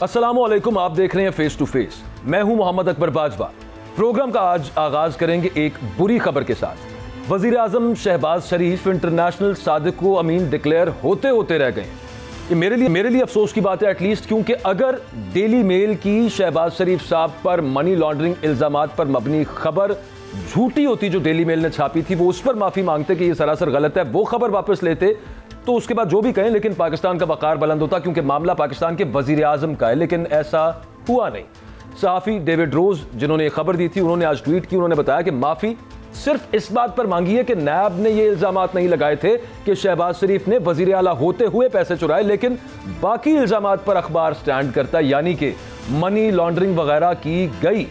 अस्सलामुअलैकुम, आप देख रहे हैं फेस टू फेस। मैं हूं मोहम्मद अकबर बाजवा। प्रोग्राम का आज आगाज करेंगे एक बुरी खबर के साथ। वजीर आजम शहबाज शरीफ इंटरनेशनल सादिको अमीन डिक्लेयर होते होते रह गए। ये मेरे लिए अफसोस की बात है एटलीस्ट, क्योंकि अगर डेली मेल की शहबाज शरीफ साहब पर मनी लॉन्ड्रिंग इल्जामात पर मबनी खबर झूठी होती जो डेली मेल ने छापी थी, वो उस पर माफी मांगते कि ये सरासर गलत है, वो खबर वापस लेते, तो उसके बाद जो भी कहें लेकिन पाकिस्तान का वकार बुलंद होता, क्योंकि मामला पाकिस्तान के वजीर आजम का है। लेकिन ऐसा हुआ नहीं। सहाफी डेविड रोज जिन्होंने खबर दी थी, उन्होंने आज ट्वीट की। उन्होंने बताया कि माफी सिर्फ इस बात पर मांगी है कि नैब ने ये इल्जामात नहीं लगाए थे कि शहबाज शरीफ ने वजीर आला होते हुए पैसे चुराए, लेकिन बाकी इल्जामात पर अखबार स्टैंड करता है, यानी कि मनी लॉन्ड्रिंग वगैरह की गई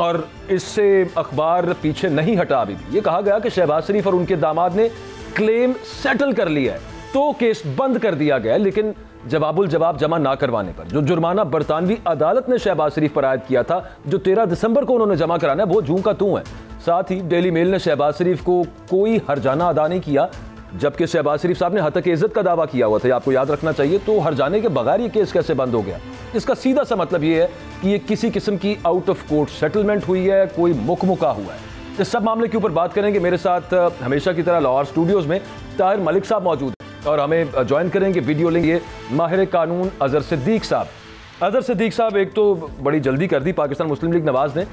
और इससे अखबार पीछे नहीं हटा। अभी ये कहा गया कि शहबाज शरीफ और उनके दामाद ने क्लेम सेटल कर लिया है, तो केस बंद कर दिया गया। लेकिन जवाबुल जवाब जमा ना करवाने पर जो जुर्माना बरतानवी अदालत ने शहबाज शरीफ पर आयद किया था, जो 13 दिसंबर को उन्होंने जमा कराना है, वो जूं का तूं है। साथ ही डेली मेल ने शहबाज शरीफ को कोई हर्जाना अदा नहीं किया, जबकि शहबाज शरीफ साहब ने हतक इज्जत का दावा किया हुआ था, आपको याद रखना चाहिए। तो हर्जाने के बगैर ये केस कैसे बंद हो गया? इसका सीधा सा मतलब ये है कि ये किसी किस्म की आउट ऑफ कोर्ट सेटलमेंट हुई है, कोई मुकमुका हुआ है। इस सब मामले के ऊपर बात करेंगे। मेरे साथ हमेशा की तरह लाहौर स्टूडियोज में ताहिर मलिक साहब मौजूद हैं और हमें ज्वाइन करेंगे, वीडियो लेंगे, माहिर कानून अजहर सिद्दीक साहब। अजहर सिद्दीक साहब, एक तो बड़ी जल्दी कर दी पाकिस्तान मुस्लिम लीग नवाज ने,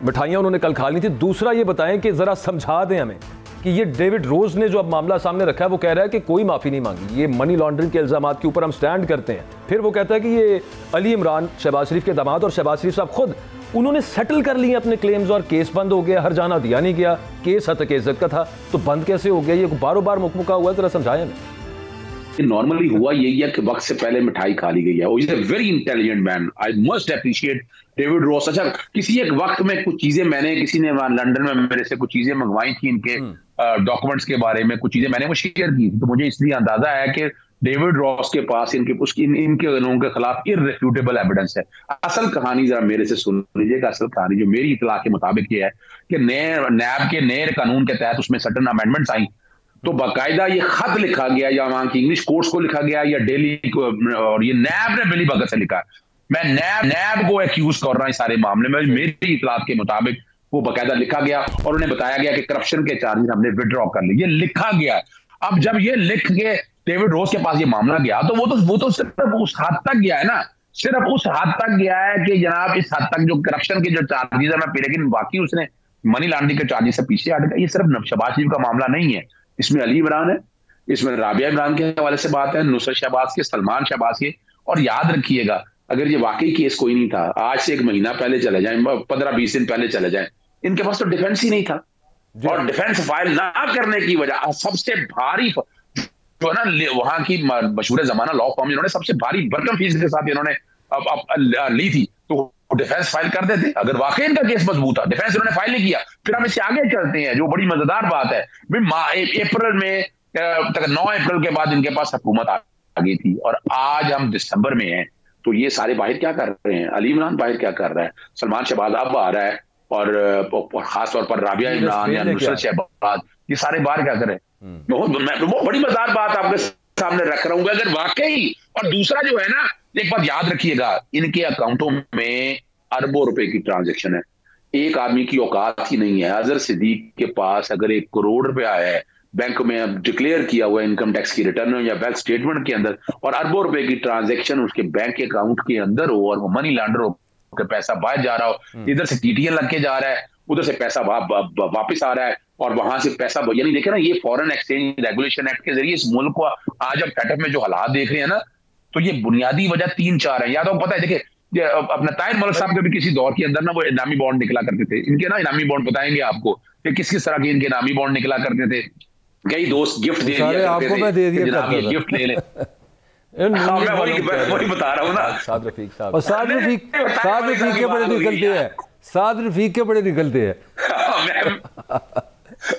मिठाइयाँ उन्होंने कल खा ली थी। दूसरा ये बताएं कि ज़रा समझा दें हमें कि ये डेविड रोज ने जो अब मामला सामने रखा है, वो कह रहा है कि कोई माफ़ी नहीं मांगी, ये मनी लॉन्ड्रिंग के इल्जामात के ऊपर हम स्टैंड करते हैं। फिर वो कहता है कि ये अली इमरान शहबाज शरीफ के दामाद और शहबाज शरीफ साहब खुद उन्होंने सेटल कर लिए अपने क्लेम्स और केस बंद हो गया, हर्जाना दिया नहीं गया, केस हतक इज्जत का था, तो बंद कैसे हो गया? ये बारों बार मुकमुका हुआ है, जरा समझाएं हमें। नॉर्मली हुआ यही है कि वक्त से पहले मिठाई खा ली गई है। Is a very intelligent man, I must appreciate David Ross. अच्छा, किसी एक वक्त में कुछ चीजें मैंने, किसी ने लंदन में मेरे से कुछ चीजें मंगवाई थी, इनके डॉक्यूमेंट्स के बारे में कुछ चीजें मैंने वो शेयर की थी, तो मुझे इसलिए अंदाजा है कि डेविड रॉस के पास इनके लोगों के खिलाफ इररिफ्यूटेबल एविडेंस है। असल कहानी जरा मेरे से सुन लीजिएगा। असल कहानी जो मेरी इतला के मुताबिक ये है कि नैब के नए कानून के तहत उसमें सर्टेन अमेंडमेंट्स आई, तो बाकायदा ये खत लिखा गया, या वहां की इंग्लिश कोर्ट्स को लिखा गया, या दिल्ली को, और ये नैब ने मिली भगत से लिखा। मैं नैब को एक्यूज कर रहा हूं इस सारे मामले में। मेरी इतलात के मुताबिक वो बाकायदा लिखा गया और उन्हें बताया गया कि करप्शन के चार्जेस हमने विड्रॉ कर लिए, ये लिखा गया। अब जब ये लिख के डेविड रोज के पास ये मामला गया, तो वो तो सिर्फ उस हद तक गया है ना, सिर्फ उस हद तक गया है कि जनाब इस हद तक जो करप्शन के जो चार्जेस है मैं, लेकिन बाकी उसने मनी लॉन्ड्रिंग के चार्जेस से पीछे हट गया। ये सिर्फ शहबाज शरीफ का मामला नहीं है, इसमें अली इमरान है, इसमें राबिया इमरान के हवाले से बात है, नुसरत शहबाज के, सलमान शहबाज के। और याद रखिएगा, अगर ये वाकई केस कोई नहीं था, आज से 1 महीना पहले चले जाए, 15-20 दिन पहले चले जाए, इनके पास तो डिफेंस ही नहीं था। और डिफेंस फाइल ना करने की वजह सबसे भारी जो है ना, वहां की मशहूर जमाना लॉ फॉर्म, इन्होंने सबसे भारी भरकम फीस के साथ इन्होंने ली थी, तो डिफेंस फाइल कर देते। अगर वाकई इनका केस मजबूत था, डिफेंस इन्होंने फाइल नहीं किया। फिर हम इससे आगे चलते हैं, जो बड़ी मजेदार बात है, अप्रैल में 9 अप्रैल के बाद इनके पास हुकूमत आ गई थी, और आज हम दिसंबर में हैं, तो ये सारे बाहर क्या कर रहे हैं? अली इमरान बाहर क्या कर रहा है? सलमान शहबाज अब आ रहा है, और खासतौर पर राबिया इमरान या नुसरत शहबाज, ये सारे बाहर क्या कर रहे हैं? वो बड़ी मजेदार बात आपके सामने रख रहा हूं। अगर वाकई, और दूसरा जो है ना, एक बात याद रखिएगा, इनके अकाउंटों में अरबों रुपए की ट्रांजैक्शन है। एक आदमी की औकात ही नहीं है। अजहर सिद्दीक के पास अगर 1 करोड़ रुपया है बैंक में, अब डिक्लेयर किया हुआ इनकम टैक्स की रिटर्न या बैंक स्टेटमेंट के अंदर, और अरबों रुपए की ट्रांजैक्शन उसके बैंक अकाउंट के अंदर हो, और वो मनी लॉन्डर हो के पैसा बाहर जा रहा हो, इधर से टीटीएन लग के जा रहा है, उधर से पैसा वापिस आ रहा है, और वहां से पैसा, यानी देखे ना, ये फॉरेन एक्सचेंज रेगुलेशन एक्ट के जरिए इस मुल्क को आज अब सेटअप में जो हालात देख रहे हैं ना, तो ये बुनियादी वजह 3-4 है। या तो पता है, देखिए अपना ताहिर मलिक साहब के भी किसी दौर के अंदर ना वो इनामी बॉन्ड निकला करते थे। इनके ना इनामी बॉन्ड बताएंगे आपको कि किस किस तरह के इनके इनामी बॉन्ड निकला करते थे। कई दोस्त गिफ्ट दे दिया करते थे, जनाब ये गिफ्ट ले ले। मैं वही बता रहा हूँ ना। साद रफीक साहब, और साद रफीक के बड़े निकलते हैं, साद रफीक के बड़े निकलते हैं।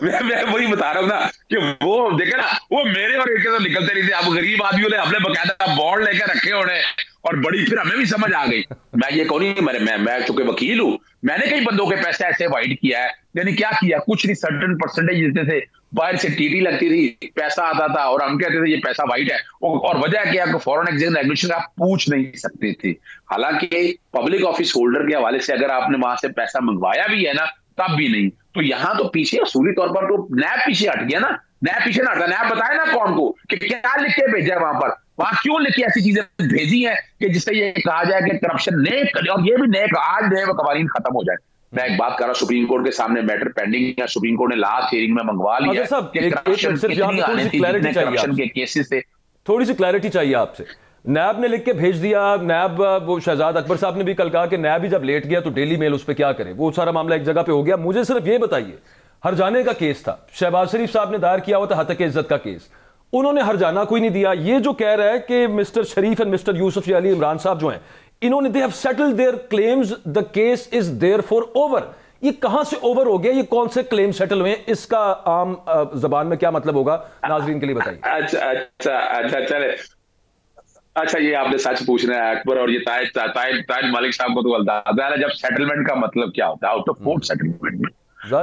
मैं वही बता रहा हूँ ना कि वो देखे ना, वो मेरे और इनके तो निकलते नहीं थे। अब गरीब आदमियों ने अपने बकायदा बॉन्ड लेकर रखे होने, और बड़ी फिर हमें भी समझ आ गई। मैं ये कहूँ नहीं, मैं चूंकि वकील हूँ, मैंने कई बंदों के पैसे ऐसे वाइड किया है, यानी क्या किया, कुछ नहीं, सर्टेन परसेंटेज देते थे, बाहर से टीटी लगती थी, पैसा आता था और हम कहते थे ये पैसा वाइट है, और वजह क्या है, फॉरेन एक्सचेंज रेगुलेशन आप पूछ नहीं सकते थे। हालांकि पब्लिक ऑफिस होल्डर के हवाले से अगर आपने वहां से पैसा मंगवाया भी है ना, तब भी नहीं। तो यहाँ तो पीछे असूली तौर पर तो नैब पीछे हट गया ना, नैब पीछे ना हटा, नैब बताए ना कौन को कि क्या लिख के भेजा है वहां पर, वहां क्यों लिख के ऐसी चीजें भेजी हैं कि जिससे ये कहा जाए कि करप्शन ने, और ये भी नए आज नए कवानीन खत्म हो जाए। मैं एक बात कर रहा हूं, सुप्रीम कोर्ट के सामने मैटर पेंडिंग है, सुप्रीम कोर्ट ने लास्ट हियरिंग में मंगवा लिया है कि करप्शन के केसेस थे। थोड़ी सी क्लैरिटी चाहिए आपसे। नैब ने लिख के भेज दिया, नैब, वो शहजाद अकबर साहब ने भी कल कहा कि नैब ही जब लेट गया तो डेली मेल उस पर क्या करे, वो सारा मामला एक जगह पे हो गया। मुझे सिर्फ ये बताइए, हरजाने का केस था, शहबाज शरीफ साहब ने दायर किया हुआ था हतक इज्जत का केस, उन्होंने हरजाना कोई नहीं दिया। ये जो कह रहा है कि mister Sharif and mister Yusuf Ali Imran साहब जो हैं, इन्होंने they have settled there claims, the case is therefore over. ये कहां से ओवर हो गया, ये कौन से क्लेम सेटल हुए, इसका आम जबान में क्या मतलब होगा, नाजरीन के लिए बताइए। अच्छा, ये आपने सच पूछना है अकबर, और ये ताज मालिक साहब को तो अंदाजा है जब सेटलमेंट का मतलब क्या होता है, आउट ऑफ कोर्ट सेटलमेंट में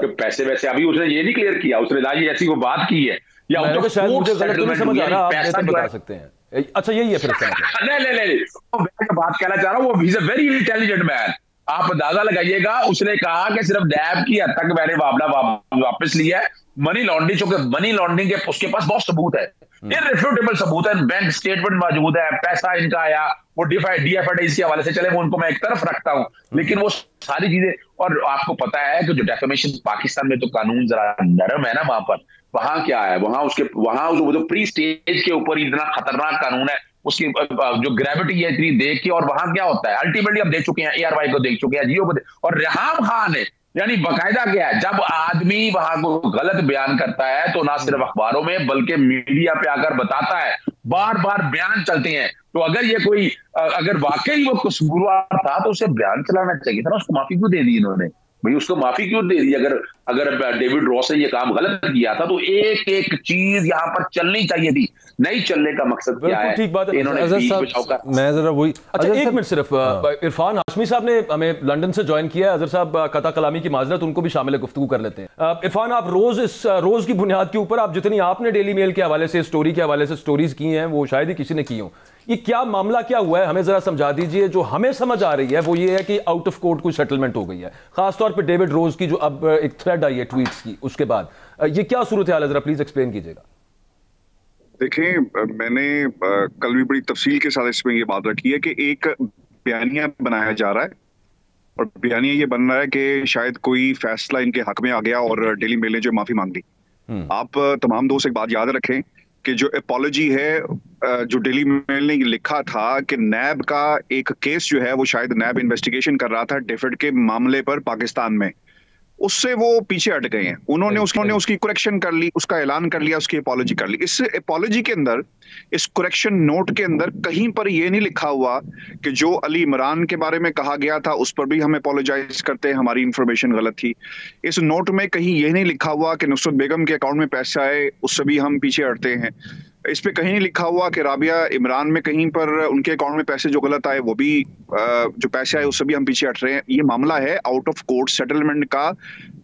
तो पैसे वैसे, अभी उसने ये नहीं क्लियर किया, उसने ऐसी को बात की है या आउट ऑफ कोर्ट सेटलमेंट समझ आ रहा, आप बेहतर बता सकते हैं। अच्छा यही है फिर इसका मतलब। नहीं, मैं बात कहना चाह रहा हूँ, वो he is a very intelligent man. आप अंदाजा लगाइएगा, उसने कहा कि सिर्फ नैब की हद तक मैंने मामला वापस लिया है, मनी लॉन्ड्रिंग के उसके पास बहुत सबूत है, इररिफ्यूटेबल सबूत है, बैंक स्टेटमेंट मौजूद है, पैसा इनका आया, वो DFID के हवाले से, चले वो उनको मैं एक तरफ रखता हूं, लेकिन वो सारी चीजें, और आपको पता है कि जो डेफेमेशन पाकिस्तान में तो कानून जरा नरम है ना, वहां क्या है, वहां जो प्री स्टेज के ऊपर इतना खतरनाक कानून है, उसकी जो ग्रेविटी है इतनी देख के, और वहां क्या होता है अल्टीमेटली हम देख चुके हैं, ARY को देख चुके हैं, जियो को और रेहाम खान है, यानी बकायदा क्या है, जब आदमी वहां को गलत बयान करता है तो ना सिर्फ अखबारों में बल्कि मीडिया पे आकर बताता है, बार बार बयान चलते हैं। तो अगर ये कोई, अगर वाकई वो कसूरवार था तो उसे बयान चलाना चाहिए था ना, उसको माफी क्यों दे दी इन्होंने भाई, उसको माफी क्यों दे दी? अगर डेविड रॉस ने ये काम गलत किया था तो एक एक चीज यहाँ पर चलनी चाहिए थी, नहीं चलने का मकसद क्या है? ठीक बात है। इन्होंने मैं जरा वही, अच्छा एक मिनट सिर्फ, इरफान हाशमी साहब ने हमें लंदन से ज्वाइन किया है, अजहर साहब कता कलामी की माजरत, उनको भी शामिल गुफ्तगू कर लेते हैं। इरफान, आप रोज की बुनियाद के ऊपर, आप जितनी आपने डेली मेल के हवाले से, स्टोरी के हवाले से स्टोरीज की हैं, वो शायद ही किसी ने की हो, ये क्या मामला क्या हुआ है, हमें जरा समझा दीजिए। जो हमें समझ आ रही है वो ये है कि आउट ऑफ कोर्ट कोई सेटलमेंट हो गई है, खासतौर पे डेविड रोज की जो अब एक थ्रेड आई है ट्वीट्स की, उसके बाद ये क्या सूरत हाल है, जरा प्लीज एक्सप्लेन कीजिएगा। देखें, मैंने कल भी बड़ी तफसील के साथ इसमें ये बात रखी है कि एक बयानिया बनाया जा रहा है, और बयानिया ये बन रहा है कि शायद कोई फैसला इनके हक में आ गया और डेली मेल ने जो माफी मांग ली। आप तमाम दोस्त एक बात याद रखें कि जो अपॉलॉजी है, जो डेली मेल ने लिखा था कि नैब का एक केस जो है वो शायद नैब इन्वेस्टिगेशन कर रहा था डेफिड के मामले पर पाकिस्तान में, उससे वो पीछे हट गए हैं। उन्होंने उसकी करेक्शन कर ली, उसका ऐलान कर लिया, उसकी अपॉलॉजी कर ली। इस अपॉलॉजी के अंदर, इस करेक्शन नोट के अंदर कहीं पर ये नहीं लिखा हुआ कि जो अली इमरान के बारे में कहा गया था उस पर भी हम अपॉलोजाइज करते हैं, हमारी इंफॉर्मेशन गलत थी। इस नोट में कहीं ये नहीं लिखा हुआ कि नुसरत बेगम के अकाउंट में पैसे आए, उससे भी हम पीछे हटते हैं। इस पे कहीं नहीं लिखा हुआ कि राबिया इमरान में कहीं पर उनके अकाउंट में पैसे जो गलत आए, वो भी जो पैसे आए उससे भी हम पीछे हट रहे हैं। ये मामला है आउट ऑफ कोर्ट सेटलमेंट का,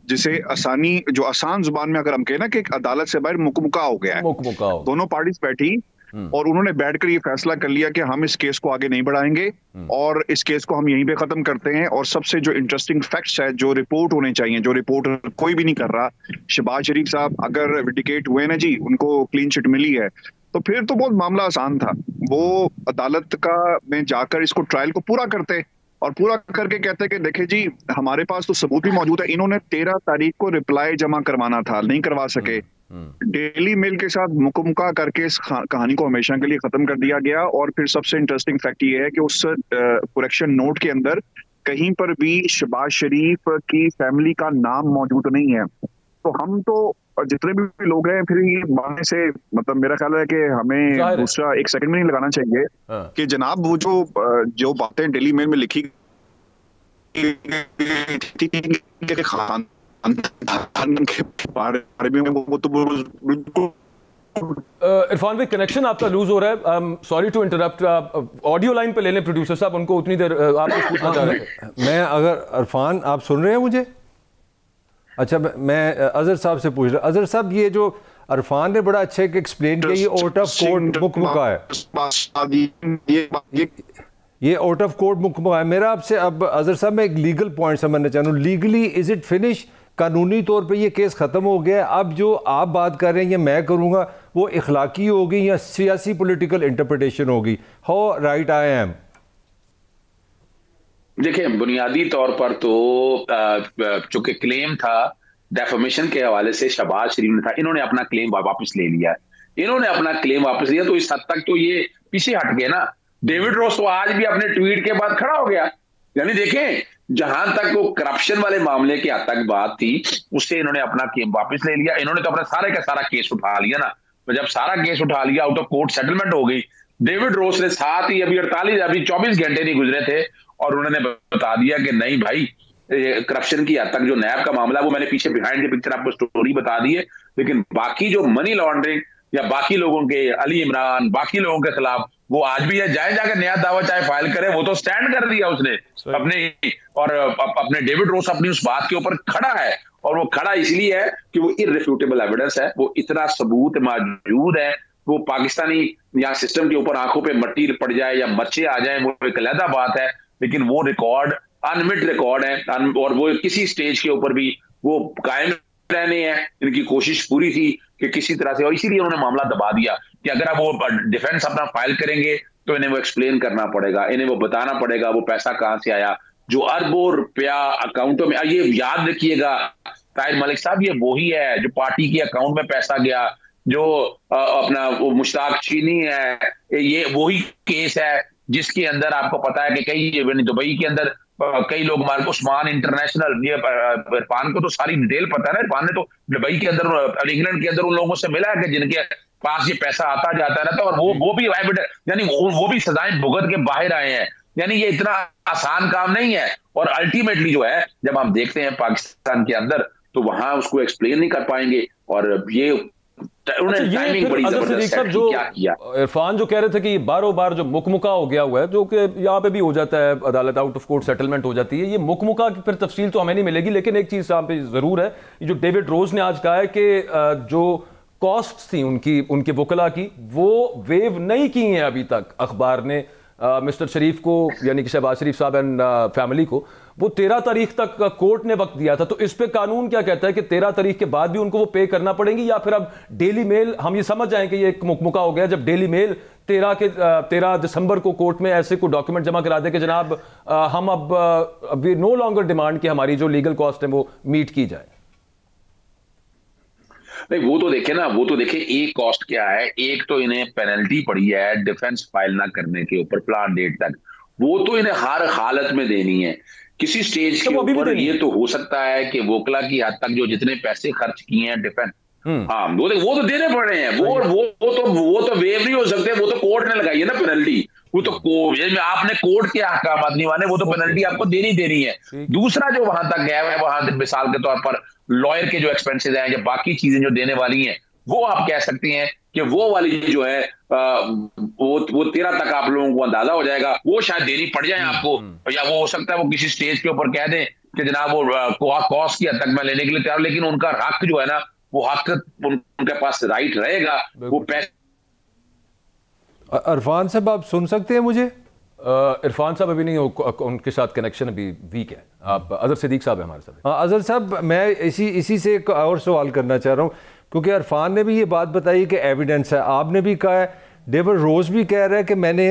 जिसे आसान जुबान में अगर हम कहें ना कि एक अदालत से बाहर मुकमुका हो गया है। दोनों पार्टीज बैठी और उन्होंने बैठकर ये फैसला कर लिया कि हम इस केस को आगे नहीं बढ़ाएंगे और इस केस को हम यहीं पे खत्म करते हैं। और सबसे जो इंटरेस्टिंग फैक्ट्स है, जो रिपोर्ट होने चाहिए, जो रिपोर्ट कोई भी नहीं कर रहा, शहबाज शरीफ साहब अगर विंडिकेट हुए ना जी, उनको क्लीन चिट मिली है, तो फिर तो बहुत मामला आसान था। वो अदालत का में जाकर इसको ट्रायल को पूरा करते और पूरा करके कहते कि देखे जी हमारे पास तो सबूत भी मौजूद है। इन्होंने 13 तारीख को रिप्लाई जमा करवाना था, नहीं करवा सके। डेली मेल के साथ मुकम्मका करके इस कहानी को हमेशा के लिए खत्म कर दिया गया। और फिर सबसे इंटरेस्टिंग फैक्ट ये है कि उस करेक्शन नोट के अंदर कहीं पर भी शहबाज शरीफ की फैमिली का नाम मौजूद नहीं है। तो हम तो जितने भी लोग हैं फिर ये मानने से मतलब मेरा ख्याल है कि हमें दूसरा एक सेकंड में नहीं लगाना चाहिए कि जनाब वो जो बातें डेली मेल में लिखी खान के बारे में वो तो बिल्कुल इरफान भाई कनेक्शन आपका लूज हो रहा है, sorry to interrupt, audio line पे ले लें प्रोड्यूसर साहब, उनको उतनी देर आप कुछ पूछना चाह रहे थे। मैं अगर इरफान आप सुन रहे हैं मुझे? अच्छा, मैं अजहर साहब से पूछ रहा। अजहर साहब, ये जो इरफान ने बड़ा अच्छा एक्सप्लेन किया, ये आउट ऑफ कोर्ट मुकमुका है, ये आउट ऑफ कोर्ट मुकमुका है। मेरा आपसे अब अजहर साहब मैं एक लीगल पॉइंट समझना चाह रहा हूँ, लीगली इज इट फिनिश? कानूनी तौर पे ये केस ख़त्म हो गया है? अब जो आप बात कर रहे हैं या मैं करूँगा वो इखलाकी होगी या सियासी पॉलिटिकल इंटरप्रिटेशन होगी? How right I am? देखिए, बुनियादी तौर पर तो चूंकि क्लेम था डेफमेशन के हवाले से शहबाज शरीफ ने था, इन्होंने अपना क्लेम वापस ले लिया है। इन्होंने अपना क्लेम वापस लिया तो इस हद तक तो ये पीछे हट गए ना। डेविड रॉस तो आज भी अपने ट्वीट के बाद खड़ा हो गया। यानी देखें, जहां तक वो करप्शन वाले मामले की हद तक बात थी, उससे इन्होंने अपना केस वापस ले लिया। इन्होंने तो अपना सारे का सारा केस उठा लिया ना। तो जब सारा केस उठा लिया, आउट ऑफ कोर्ट सेटलमेंट हो गई। डेविड रॉस ने साथ ही अभी 24 घंटे नहीं गुजरे थे और उन्होंने बता दिया कि नहीं भाई, करप्शन की हद तक जो नैब का मामला, वो मैंने पीछे बिहाइंड द पिक्चर आपको स्टोरी बता दी है, लेकिन बाकी जो मनी लॉन्ड्रिंग या बाकी लोगों के, अली इमरान, बाकी लोगों के खिलाफ वो आज भी है, जाए जाकर नया दावा चाहे फाइल करे, वो तो स्टैंड कर दिया उसने अपने, और अपने डेविड रॉस अपनी उस बात के ऊपर खड़ा है। और वो खड़ा इसलिए है कि वो इररिफ्यूटेबल एविडेंस है, वो इतना सबूत मौजूद है। वो पाकिस्तानी या सिस्टम के ऊपर आंखों पे मट्टी पड़ जाए या मर्चे आ जाए, वो एक अलग बात है, लेकिन वो रिकॉर्ड अनमिट रिकॉर्ड है, और वो किसी स्टेज के ऊपर भी वो कायम रहने हैं। इनकी कोशिश पूरी थी कि किसी तरह से, और इसीलिए उन्होंने मामला दबा दिया कि अगर आप वो डिफेंस अपना फाइल करेंगे तो इन्हें वो एक्सप्लेन करना पड़ेगा, इन्हें वो बताना पड़ेगा वो पैसा कहां से आया, जो अरबों रुपया अकाउंटों में। ये याद रखिएगा ताहिर मलिक साहब, ये वही है जो पार्टी के अकाउंट में पैसा गया, जो अपना वो मुश्ताक चीनी है, ये वही केस है जिसके अंदर आपको पता है कि कई दुबई के अंदर कई लोग मार, उस्मान इंटरनेशनल, ये इरफान को तो सारी डिटेल पता है ना। इरफान ने तो दुबई के अंदर, इंग्लैंड के अंदर उन लोगों से मिला है कि जिनके पास ये पैसा आता जाता रहता, और वो भी यानी वो भी सजाएं भुगत के बाहर आए हैं। यानी ये इतना आसान काम नहीं है। और अल्टीमेटली जो है, जब हम देखते हैं पाकिस्तान के अंदर, तो वहां उसको एक्सप्लेन नहीं कर पाएंगे। और ये इरफान जो कह रहे थे कि बारों बार जो मुकमुका हो गया हुआ है, जो कि यहाँ पे भी हो जाता है, अदालत आउट ऑफ कोर्ट सेटलमेंट हो जाती है, ये मुकमुका की फिर तफसील तो हमें नहीं मिलेगी। लेकिन एक चीज यहाँ पे जरूर है, जो डेविड रोज ने आज कहा है कि जो कॉस्ट थी उनके वकला की, वो वेव नहीं की है अभी तक अखबार ने मिस्टर शरीफ को, यानी कि शहबाज शरीफ साहब एंड फैमिली को। वो 13 तारीख तक कोर्ट ने वक्त दिया था। तो इस पे कानून क्या कहता है कि 13 तारीख के बाद भी उनको वो पे करना पड़ेंगी, या फिर अब डेली मेल हम ये समझ जाएं कि ये एक मुकमुका हो गया जब डेली मेल 13 दिसंबर को कोर्ट में ऐसे को डॉक्यूमेंट जमा करा दे कि जनाब हम अब वी नो लॉन्गर डिमांड कि हमारी जो लीगल कॉस्ट है वो मीट की जाए। नहीं, वो तो देखे ना, वो तो देखे एक कॉस्ट क्या है। एक तो इन्हें पेनल्टी पड़ी है डिफेंस फाइल ना करने के ऊपर प्लान डेट तक, वो तो इन्हें हर हालत में देनी है। किसी स्टेज के ऊपर ये तो हो सकता है कि वोकला की हद तक जो जितने पैसे खर्च किए हैं डिफेंस, हाँ वो तो देने पड़ रहे हैं। वो तो वेव नहीं हो सकते, वो तो कोर्ट ने लगाई है ना पेनल्टी। वो तो आपने कोर्ट के अहकाम नहीं माने, वो तो पेनल्टी आपको देनी है। दूसरा जो वहां तक गया है, वहां मिसाल के तौर पर लॉयर के जो एक्सपेंसेस हैं या बाकी चीजें जो देने वाली हैं, वो आप कह सकते हैं कि वो वाली जो है वो 13 तक आप लोगों को अंदाजा हो जाएगा, वो शायद देनी पड़ जाए आपको। या वो हो सकता है वो किसी स्टेज के ऊपर कह दें कि जनाब वो कॉस्ट की हद तक मैं लेने के लिए तैयार, लेकिन उनका हक जो है ना, वो हक उनके पास राइट रहेगा। वो पैसे इरफान साहब आप सुन सकते हैं मुझे? इरफान साहब अभी नहीं, उनके साथ कनेक्शन अभी वीक है। आप अजहर सिद्दीक साहब है हमारे साथ। अजहर साहब, मैं इसी से एक और सवाल करना चाह रहा हूँ, क्योंकि इरफान ने भी ये बात बताई कि एविडेंस है, आपने भी कहा है, डेविड रोज भी कह रहा है कि मैंने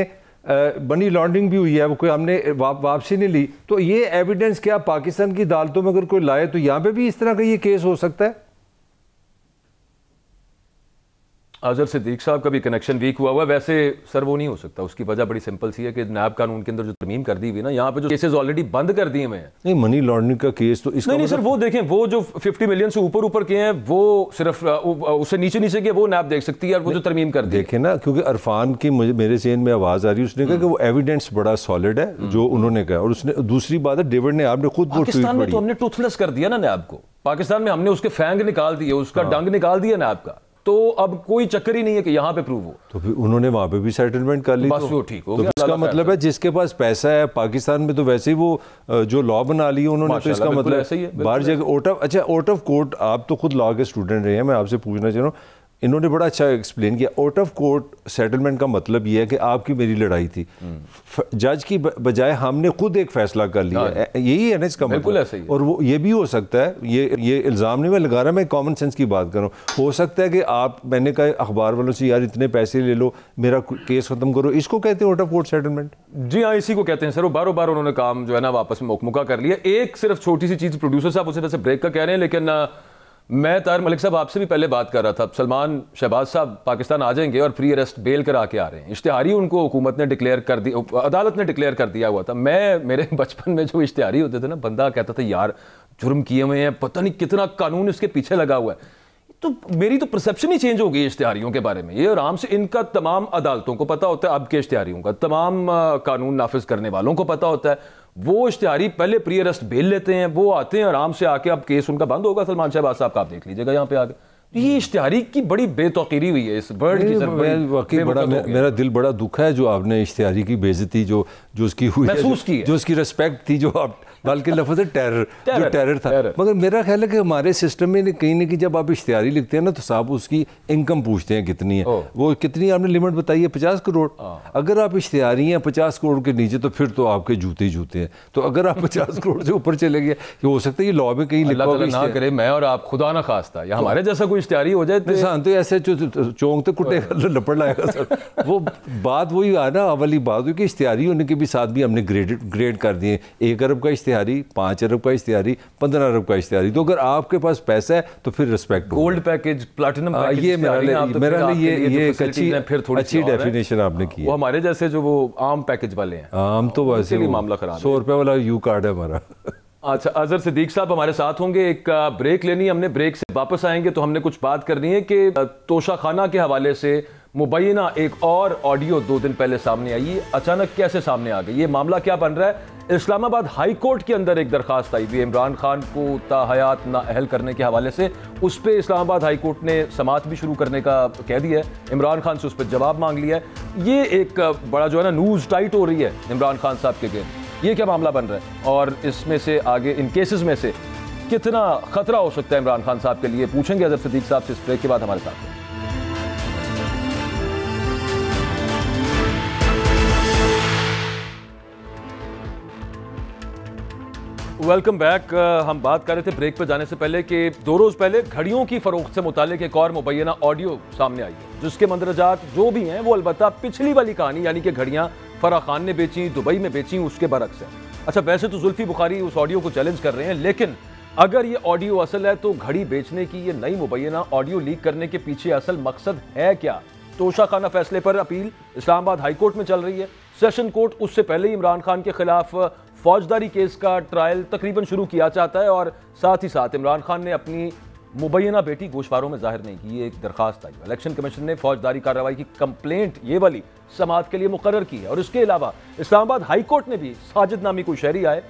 मनी लॉन्ड्रिंग भी हुई है, वो कोई हमने वापसी नहीं ली। तो ये एविडेंस क्या पाकिस्तान की अदालतों में अगर कोई लाए तो यहाँ पे भी इस तरह का ये केस हो सकता है? अजहर सिद्दीक साहब का भी कनेक्शन वीक हुआ है। वैसे सर वो नहीं हो सकता, उसकी वजह बड़ी सिंपल सी है कि नैब कानून के अंदर जो तरमीम कर दी हुई ना, यहाँ पे जो केसेस ऑलरेडी बंद कर दिए हुए हैं। नहीं, मनी लॉन्ड्रिंग का केस तो इसका नहीं सर, वो देखें, वो जो 50 मिलियन से ऊपर के हैं, वो सिर्फ उससे नीचे के वो नैब देख सकती है, और वो जो तरमीम कर दी देखें ना, क्योंकि इरफान की मेरे ज़हन में आवाज़ आ रही है, उसने कहा कि वो एविडेंस बड़ा सॉलिड है जो उन्होंने कहा। और उसने दूसरी बात है, डेविड ने आपने खुद पाकिस्तान में तो हमने टूथलेस कर दिया ना नैब को, पाकिस्तान में हमने उसके फैंग निकाल दिए, उसका डंग निकाल दिया नैब का। तो अब कोई चक्कर ही नहीं है कि यहाँ पे प्रूव हो। तो फिर उन्होंने वहाँ पे भी सेटलमेंट कर ली, बस तो वो ठीक हो तो गया। इसका मतलब है जिसके पास पैसा है, पाकिस्तान में तो वैसे ही वो जो लॉ बना ली उन्होंने, तो इसका मतलब ऐसा ही है, बाहर जगह आउट ऑफ कोर्ट, आप तो खुद लॉ के स्टूडेंट रहे हैं, मैं आपसे पूछना चाह रहा हूँ, इन्होंने बड़ा अच्छा एक्सप्लेन किया। आउट ऑफ कोर्ट सेटलमेंट का मतलब ये है कि आपकी मेरी लड़ाई थी, जज की बजाय हमने खुद एक फैसला कर लिया, यही है ना इसका मतलब। ऐसा ही है। और वो ये भी हो सकता है, ये इल्ज़ाम नहीं मैं लगा रहा, मैं कॉमन सेंस की बात कर रहा हूँ। हो सकता है कि मैंने कहा अखबार वालों से यार इतने पैसे ले लो, मेरा केस खत्म करो, इसको कहते हैं आउट ऑफ कोर्ट सेटलमेंट। जी हाँ, इसी को कहते हैं सर। वो बारों बार उन्होंने काम जो है ना वापस में मुकमुका कर लिया। एक सिर्फ छोटी सी चीज़, प्रोड्यूसर साहब उसे वैसे ब्रेक का कह रहे हैं, लेकिन मैं तार मलिक साहब आपसे भी पहले बात कर रहा था, सलमान शहबाज साहब पाकिस्तान आ जाएंगे और फ्री अरेस्ट बेल करा के आ रहे हैं। इश्तिहारी उनको हुकूमत ने डिक्लेयर कर दी, अदालत ने डिक्लेयर कर दिया हुआ था। मेरे बचपन में जो इश्तिहारी होते थे ना, बंदा कहता था यार जुर्म किए हुए हैं, पता नहीं कितना कानून इसके पीछे लगा हुआ है। तो मेरी तो परसेप्शन ही चेंज हो गई इश्तिहारियों के बारे में। ये आराम से इनका तमाम अदालतों को पता होता है, अब के इश्तिहारियों का तमाम कानून नाफिज करने वालों को पता होता है। वो इश्तिहारी पहले प्री अरेस्ट बेल लेते हैं, वो आते हैं आराम से आके, अब केस उनका बंद होगा सलमान शहबाज साहब का, आप देख लीजिएगा यहाँ पे आगे। ये इश्तिहारी की बड़ी बेतौकीरी हुई है इस वर्ड की। वाकई बड़ा मेरा दिल बड़ा दुख है जो आपने इश्तिहारी की बेइज्जती जो उसकी हुई महसूस की है, जो उसकी रिस्पेक्ट थी, जो आप बल्कि लफ्ज़ टेरर जो टेरर था। मगर मेरा ख्याल है कि हमारे सिस्टम में कहीं ना कहीं जब आप इश्तिहारी लिखते हैं ना, तो साहब उसकी इनकम पूछते हैं कितनी है, वो कितनी आपने लिमिट बताई है 50 करोड़। अगर आप इश्तिहारी हैं 50 करोड़ के नीचे, तो फिर तो आपके जूते ही जूते हैं। तो अगर आप 50 करोड़ से ऊपर चले गए, हो सकता है ये लॉ में कहीं लिखा ना करे, मैं और आप खुदा ना खास्ता या हमारे जैसा कोई इश्तिहारी हो जाए तो ऐसे चौंकते कुटेगा, लपड़ लाएगा सर। वो बात वही आ ना, वाली बात हुई कि इश्तिहारी होने के भी साथ भी हमने ग्रेड कर दिए। 1 अरब का इश्तिहारी, 5 अरब का इश्तिहारी, 15 अरब का इश्तिहारी। तो अगर आपके पास पैसा है तो फिर respect, gold package, platinum package, ये मेरा लिए ये एक अच्छी डेफिनेशन आपने की। वो हमारे जैसे जो वो आम पैकेज वाले हैं, आम तो वैसे मामला खराब, 100 रुपए वाला यू कार्ड है हमारा। अच्छा, अजहर सिद्दीक साहब हमारे साथ होंगे, एक ब्रेक लेनी है हमने, ब्रेक से वापस आएंगे तो हमने कुछ बात करनी है कि तोशाखाना के हवाले से मुबैना एक और ऑडियो 2 दिन पहले सामने आई, अचानक कैसे सामने आ गई, ये मामला क्या बन रहा है। इस्लामाबाद हाई कोर्ट के अंदर एक दरखास्त आई हुई इमरान खान को ताहयात नाअहल करने के हवाले से, उस पर इस्लामाबाद हाई कोर्ट ने समाअत भी शुरू करने का कह दिया है, इमरान खान से उस पर जवाब मांग लिया है। ये एक बड़ा जो है ना न्यूज़ टाइट हो रही है इमरान खान साहब के गेम। ये क्या मामला बन रहा है और इसमें से आगे इन केसेस में से कितना खतरा हो सकता है इमरान खान साहब के लिए, पूछेंगे अजहर सिद्दीक साहब से इस ब्रेक के बाद हमारे साथ। Welcome back. हम बात कर रहे थे ब्रेक पर जाने से पहले कि 2 रोज पहले घड़ियों की फरोख्त से मुतालिक एक और मुबैना ऑडियो सामने आई है, जिसके मंदरजात जो भी हैं वो अलबत्ता पिछली वाली कहानी, यानी कि घड़ियां फराह खान ने बेची, दुबई में बेची, उसके बरक्स है। अच्छा, वैसे तो जुल्फी बुखारी उस ऑडियो को चैलेंज कर रहे हैं, लेकिन अगर ये ऑडियो असल है तो घड़ी बेचने की ये नई मुबैना ऑडियो लीक करने के पीछे असल मकसद है क्या। तोशाखाना फैसले पर अपील इस्लामाबाद हाई कोर्ट में चल रही है। सेशन कोर्ट उससे पहले ही इमरान खान के खिलाफ फौजदारी केस का ट्रायल तकरीबन शुरू किया चाहता है और साथ ही साथ इमरान खान ने अपनी मुबैना बेटी गोशवारों में जाहिर नहीं की। ये एक दरखास्त आई, इलेक्शन कमीशन ने फौजदारी कार्रवाई की कंप्लेंट ये वाली समाअत के लिए मुकर्रर की है। और इसके अलावा इस्लामाबाद हाई कोर्ट ने भी साजिद नामी कोई शहरी आए,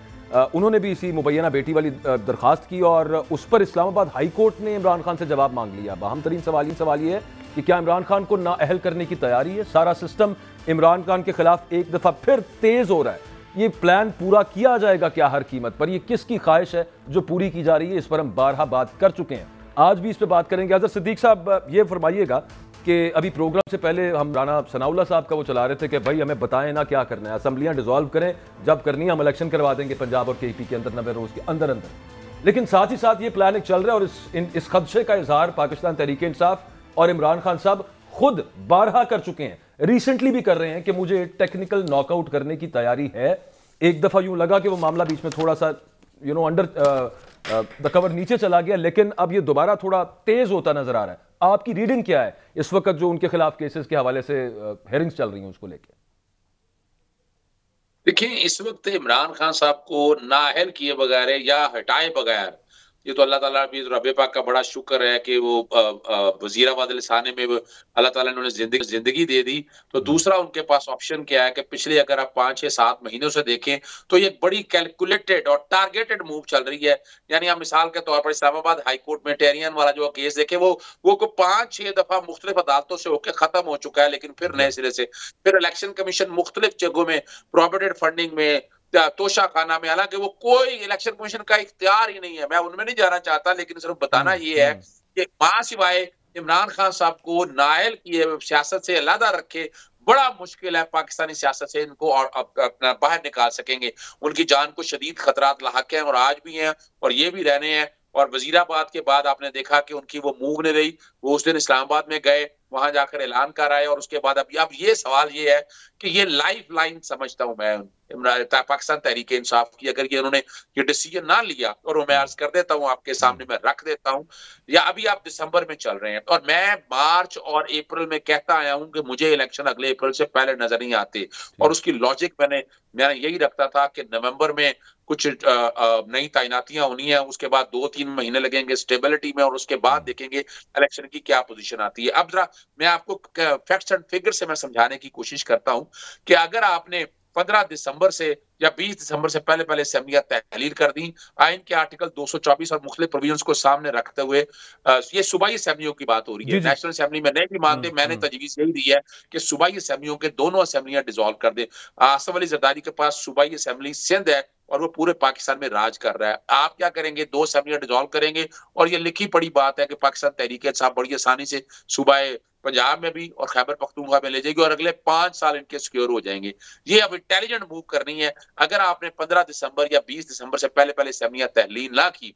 उन्होंने भी इसी मुबैना बेटी वाली दरखास्त की और उस पर इस्लामाबाद हाई कोर्ट ने इमरान खान से जवाब मांग लिया। अहम तरीन सवाल ये है कि क्या इमरान खान को नाअहल करने की तैयारी है। सारा सिस्टम इमरान खान के खिलाफ एक दफा फिर तेज हो रहा है। ये प्लान पूरा किया जाएगा क्या हर कीमत पर, ये किसकी ख्वाहिश है जो पूरी की जा रही है, इस पर हम बारहा बात कर चुके हैं, आज भी इस पर बात करेंगे। अजहर सिद्दीक साहब ये फरमाइएगा कि अभी प्रोग्राम से पहले हम राना सनाउल्लाह साहब का वो चला रहे थे कि भाई हमें बताएं ना क्या करना है, असम्बलियां डिसॉल्व करें, जब करनी है हम इलेक्शन करवा देंगे पंजाब और केपी के अंदर 90 रोज के अंदर अंदर। लेकिन साथ ही साथ ये प्लान एक चल रहा है और इस खदशे का इजहार पाकिस्तान तहरीक इंसाफ और इमरान खान साहब खुद बारहा कर चुके हैं, रिसेंटली भी कर रहे हैं कि मुझे टेक्निकल नॉकआउट करने की तैयारी है। एक दफा यूं लगा कि वो मामला बीच में थोड़ा सा अंडर द कवर नीचे चला गया, लेकिन अब ये दोबारा थोड़ा तेज होता नजर आ रहा है। आपकी रीडिंग क्या है इस वक्त जो उनके खिलाफ केसेस के हवाले से हेयरिंग्स चल रही हैं उसको लेकर? देखिए, इस वक्त इमरान खान साहब को नाअहल किए बगैर या हटाए बगैर ये तो अल्लाह ताला भी रब पाक का बड़ा शुक्र है कि वो वजीराबाद लिसाने में अल्लाह ताला ने उन्हें जिंदगी दे दी। तो दूसरा उनके पास ऑप्शन क्या है कि पिछले अगर आप 5-6-7 महीनों से देखें तो ये बड़ी कैलकुलेटेड और टारगेटेड मूव चल रही है। यानी आप मिसाल के तौर पर इस्लामाबाद हाई कोर्ट में टेरियन वाला जो केस देखे, वो 5-6 दफा मुख्तलिफ अदालतों से होकर खत्म हो चुका है, लेकिन फिर नए सिरे से फिर इलेक्शन कमीशन मुख्तलिफ जगहों में प्रोविडेंट फंडिंग में, तोशा खाना में, हालांकि वो कोई इलेक्शन कमीशन का इख्तियार ही नहीं है। मैं उनमें नहीं जाना चाहता, लेकिन सिर्फ बताना ये है कि मां सिवाय इमरान खान साहब को नायल किए सियासत से अलहदा रखे बड़ा मुश्किल है पाकिस्तानी सियासत से इनको और अपना बाहर निकाल सकेंगे। उनकी जान को शदीद खतरात लाहक हैं और आज भी हैं और ये भी रहने हैं। और वजीराबाद के बाद आपने देखा कि उनकी वो मूव नहीं रही, वो उस दिन इस्लामाबाद में गए, वहां जाकर ऐलान कर आए और उसके बाद अब ये सवाल ये है कि ये लाइफ लाइन समझता हूं मैं पाकिस्तान तहरीक इंसाफ की, अगर ये उन्होंने ये डिसीजन ना लिया, और मैं अर्ज कर देता हूं आपके सामने, मैं रख देता हूं, या अभी आप दिसंबर में चल रहे हैं और मैं मार्च और अप्रैल में कहता आया हूं कि मुझे इलेक्शन अगले अप्रैल से पहले नजर नहीं आते, और उसकी लॉजिक मैंने यही रखता था कि नवंबर में कुछ नई तैनातियां होनी है, उसके बाद 2-3 महीने लगेंगे स्टेबिलिटी में और उसके बाद देखेंगे इलेक्शन की क्या पोजीशन आती है। अब जरा मैं आपको फैक्ट्स एंड फिगर से मैं समझाने की कोशिश करता हूं कि अगर आपने 15 दिसंबर से या 20 दिसंबर से पहले असेंबलियां तहलील कर दी, आइन के आर्टिकल 224 और मुख्तलिफ प्रोविजंस को सामने रखते हुए, ये सूबाई असेंबलियों की बात हो रही है, नेशनल असेंबली में नहीं भी मानते, मैंने तजवीज यही दी है कि सूबाई असेंबलियों के दोनों असेंबलियां डिसॉल्व कर दे। आसफ अली जरदारी के पास सूबाई असेंबली सिंध है और वो पूरे पाकिस्तान में राज कर रहा है। आप क्या करेंगे, 2 असेंबलियां डिसॉल्व करेंगे, और ये लिखी पड़ी बात है कि पाकिस्तान तहरीक इंसाफ बड़ी आसानी से सूबाए पंजाब में भी और खैबर पख्तूनख्वा में ले जाएगी और अगले 5 साल इनके सिक्योर हो जाएंगे। ये अब इंटेलिजेंट मूव करनी है। अगर आपने 15 दिसंबर या 20 दिसंबर से पहले असेंबलियां तहलील ना की,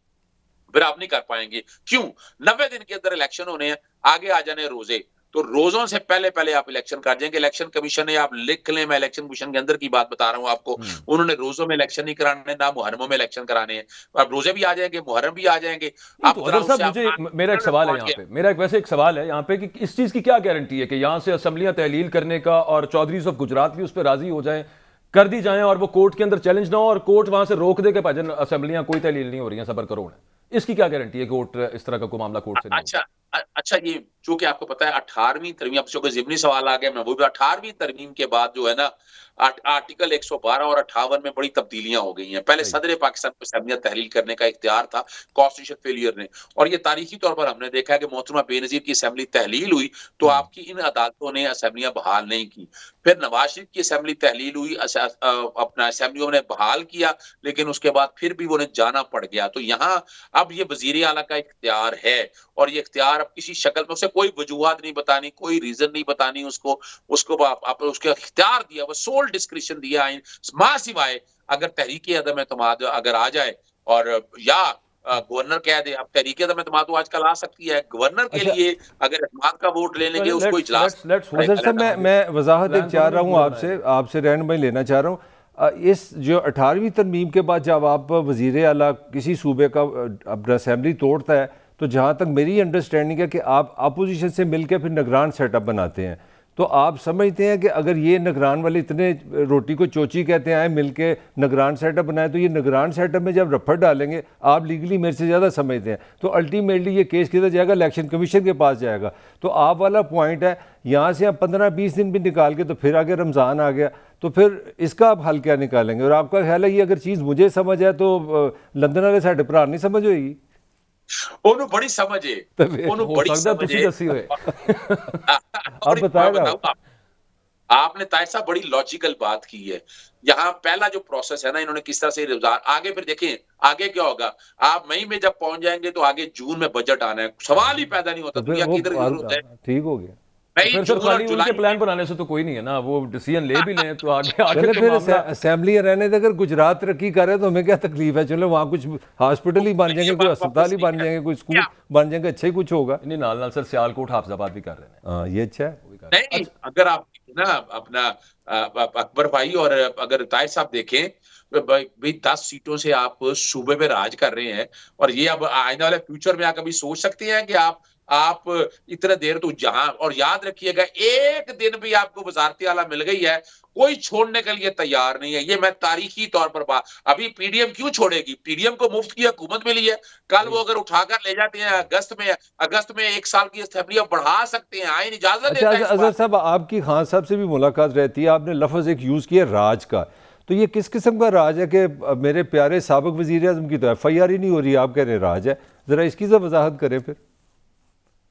फिर आप नहीं कर पाएंगे। क्यों? 90 दिन के अंदर इलेक्शन होने हैं, आगे आ जाने रोजे, तो रोजों से पहले आप इलेक्शन कर जाएंगे। इलेक्शन कमीशन ने, आप लिख लें, मैं इलेक्शन कमीशन के अंदर की बात बता रहा हूं आपको, उन्होंने रोजों में इलेक्शन नहीं कराने, ना मुहर्रमों में इलेक्शन कराने हैं। अब रोजे भी आ जाएंगे, मुहर्रम भी आ जाएंगे। मेरा एक सवाल है यहाँ पे, मेरा वैसे एक सवाल है यहाँ पे कि इस चीज की क्या गारंटी है कि यहाँ से असेंबलियां तहलील करने का और चौधरीज ऑफ गुजरात भी उस पर राजी हो जाए, कर दी जाए, और वो कोर्ट के अंदर चैलेंज ना हो और कोर्ट वहां से रोक दे के भाजन असेंबलियां कोई तहलील नहीं हो रही हैं, सबर करो। इसकी क्या गारंटी है कोर्ट इस तरह का कोई मामला कोर्ट से अच्छा, ये जो कि आपको पता है 18वीं तरमीम, अब जो ज़िमनी सवाल आ गया, मैं वो भी 18वीं तरमीम के बाद जो है ना आर्टिकल 112 और 58 में बड़ी तब्दीलियां हो गई हैं। पहले सदर पाकिस्तान को असेंबलियां तहलील करने का इख्तियार था कॉन्स्टिट्यूशन फेलियर ने, और ये तारीखी तौर पर हमने देखा है कि मोहतरमा बेनजीर की असेंबली तहलील हुई तो आपकी इन अदालतों ने असेंबलियां बहाल नहीं की। फिर नवाज शरीफ की असेंबली तहलील हुई, अपना असेंबलियों ने बहाल किया, लेकिन उसके बाद फिर भी उन्हें जाना पड़ गया। तो यहाँ अब ये वजीर आला का इख्तियार है, और ये इख्तियार अब किसी शक्ल में, उसे कोई वजूहात नहीं बतानी, कोई रीजन नहीं बतानी, उसको उसके इख्तियार दिया, वो सोल डिस्क्रिप्शन दिया आइन, मां सिवाय अगर तहरीक अदम एतमाद अगर आ जाए और या गवर्नर कह दे। अब तहरीक अदम एतमाद तो आजकल आ सकती है, गवर्नर के लिए अगर एतमाद का वोट ले लेंगे उसको इजलास। मैं वजाहत चाह रहा हूँ आपसे रहनुमाई लेना चाह रहा हूँ। इस जो 18वीं तरमीम के बाद जब आप वजीर आला किसी सूबे का अपना असेंबली तोड़ता है, तो जहाँ तक मेरी अंडरस्टैंडिंग है कि आप अपोजिशन से मिलकर फिर निगरान सेटअप बनाते हैं, तो आप समझते हैं कि अगर ये निगरान वाले इतने रोटी को चोची कहते हैं मिलके निगरान सेटअप बनाए, तो ये निगरान सेटअप में जब रफड़ डालेंगे, आप लीगली मेरे से ज़्यादा समझते हैं, तो अल्टीमेटली ये केस किधर जाएगा? इलेक्शन कमीशन के पास जाएगा। तो आप वाला पॉइंट है, यहाँ से आप 15-20 दिन भी निकाल के, तो फिर आगे रमज़ान आ गया, तो फिर इसका आप हल क्या निकालेंगे? और आपका ख्याल है ये अगर चीज़ मुझे समझ है तो लंदन वाले साढ़े भरा नहीं समझ होगी? ਉਹਨੂੰ बड़ी समझ है, ਉਹਨੂੰ बड़ी समझ है। आप बताएगा। आपने तायसा बड़ी लॉजिकल बात की है। यहाँ पहला जो प्रोसेस है ना, इन्होंने किस तरह से आगे, फिर देखें आगे क्या होगा। आप मई में जब पहुंच जाएंगे तो आगे जून में बजट आना है, सवाल ही पैदा नहीं होता दुनिया की जरूरत है। ठीक हो गया। फिर सर खाली उनके प्लान बनाने से तो कोई नहीं है ना, वो डिसीजन ले भी लें तो आगे फिर असेंबली रहने दे। अगर गुजरात तरक्की करे तो हमें क्या तकलीफ है? चलो वहाँ कुछ हॉस्पिटल ही बन जाएंगे, कोई अस्पताल ही बन जाएंगे, कोई स्कूल बन जाएंगे, अच्छा ही कुछ होगा। नहीं, नाल सर सियालकोट हाफिजाबाद भी कर रहे हैं। हाँ, ये अच्छा है। नहीं, अगर आप ना अपना अकबर भाई और अगर ताहिर साहब देखें, भाई 10 सीटों से आप सूबे में राज कर रहे हैं, और ये अब आने वाले फ्यूचर में आप कभी सोच सकते हैं कि आप इतने देर तो जहां, और याद रखिएगा एक दिन भी आपको वजारती आला मिल गई है, कोई छोड़ने के लिए तैयार नहीं है। ये मैं तारीखी तौर पर बात, अभी पीडीएम क्यों छोड़ेगी? पीडीएम को मुफ्त की हुकूमत मिली है, कल वो अगर उठाकर ले जाते हैं अगस्त में 1 साल की असेंबली बढ़ा सकते हैं, आइन इजाजत देता है। अजहर साहब, आपकी खान साहब से भी मुलाकात रहती है, आपने लफ्ज एक यूज किया राज का, तो ये किस किस्म का राज है कि मेरे प्यारे साबिक वजीर आजम की तो FIR ही नहीं हो रही, आप कह रहे हैं राज है? जरा इसकी वजाहत करें फिर।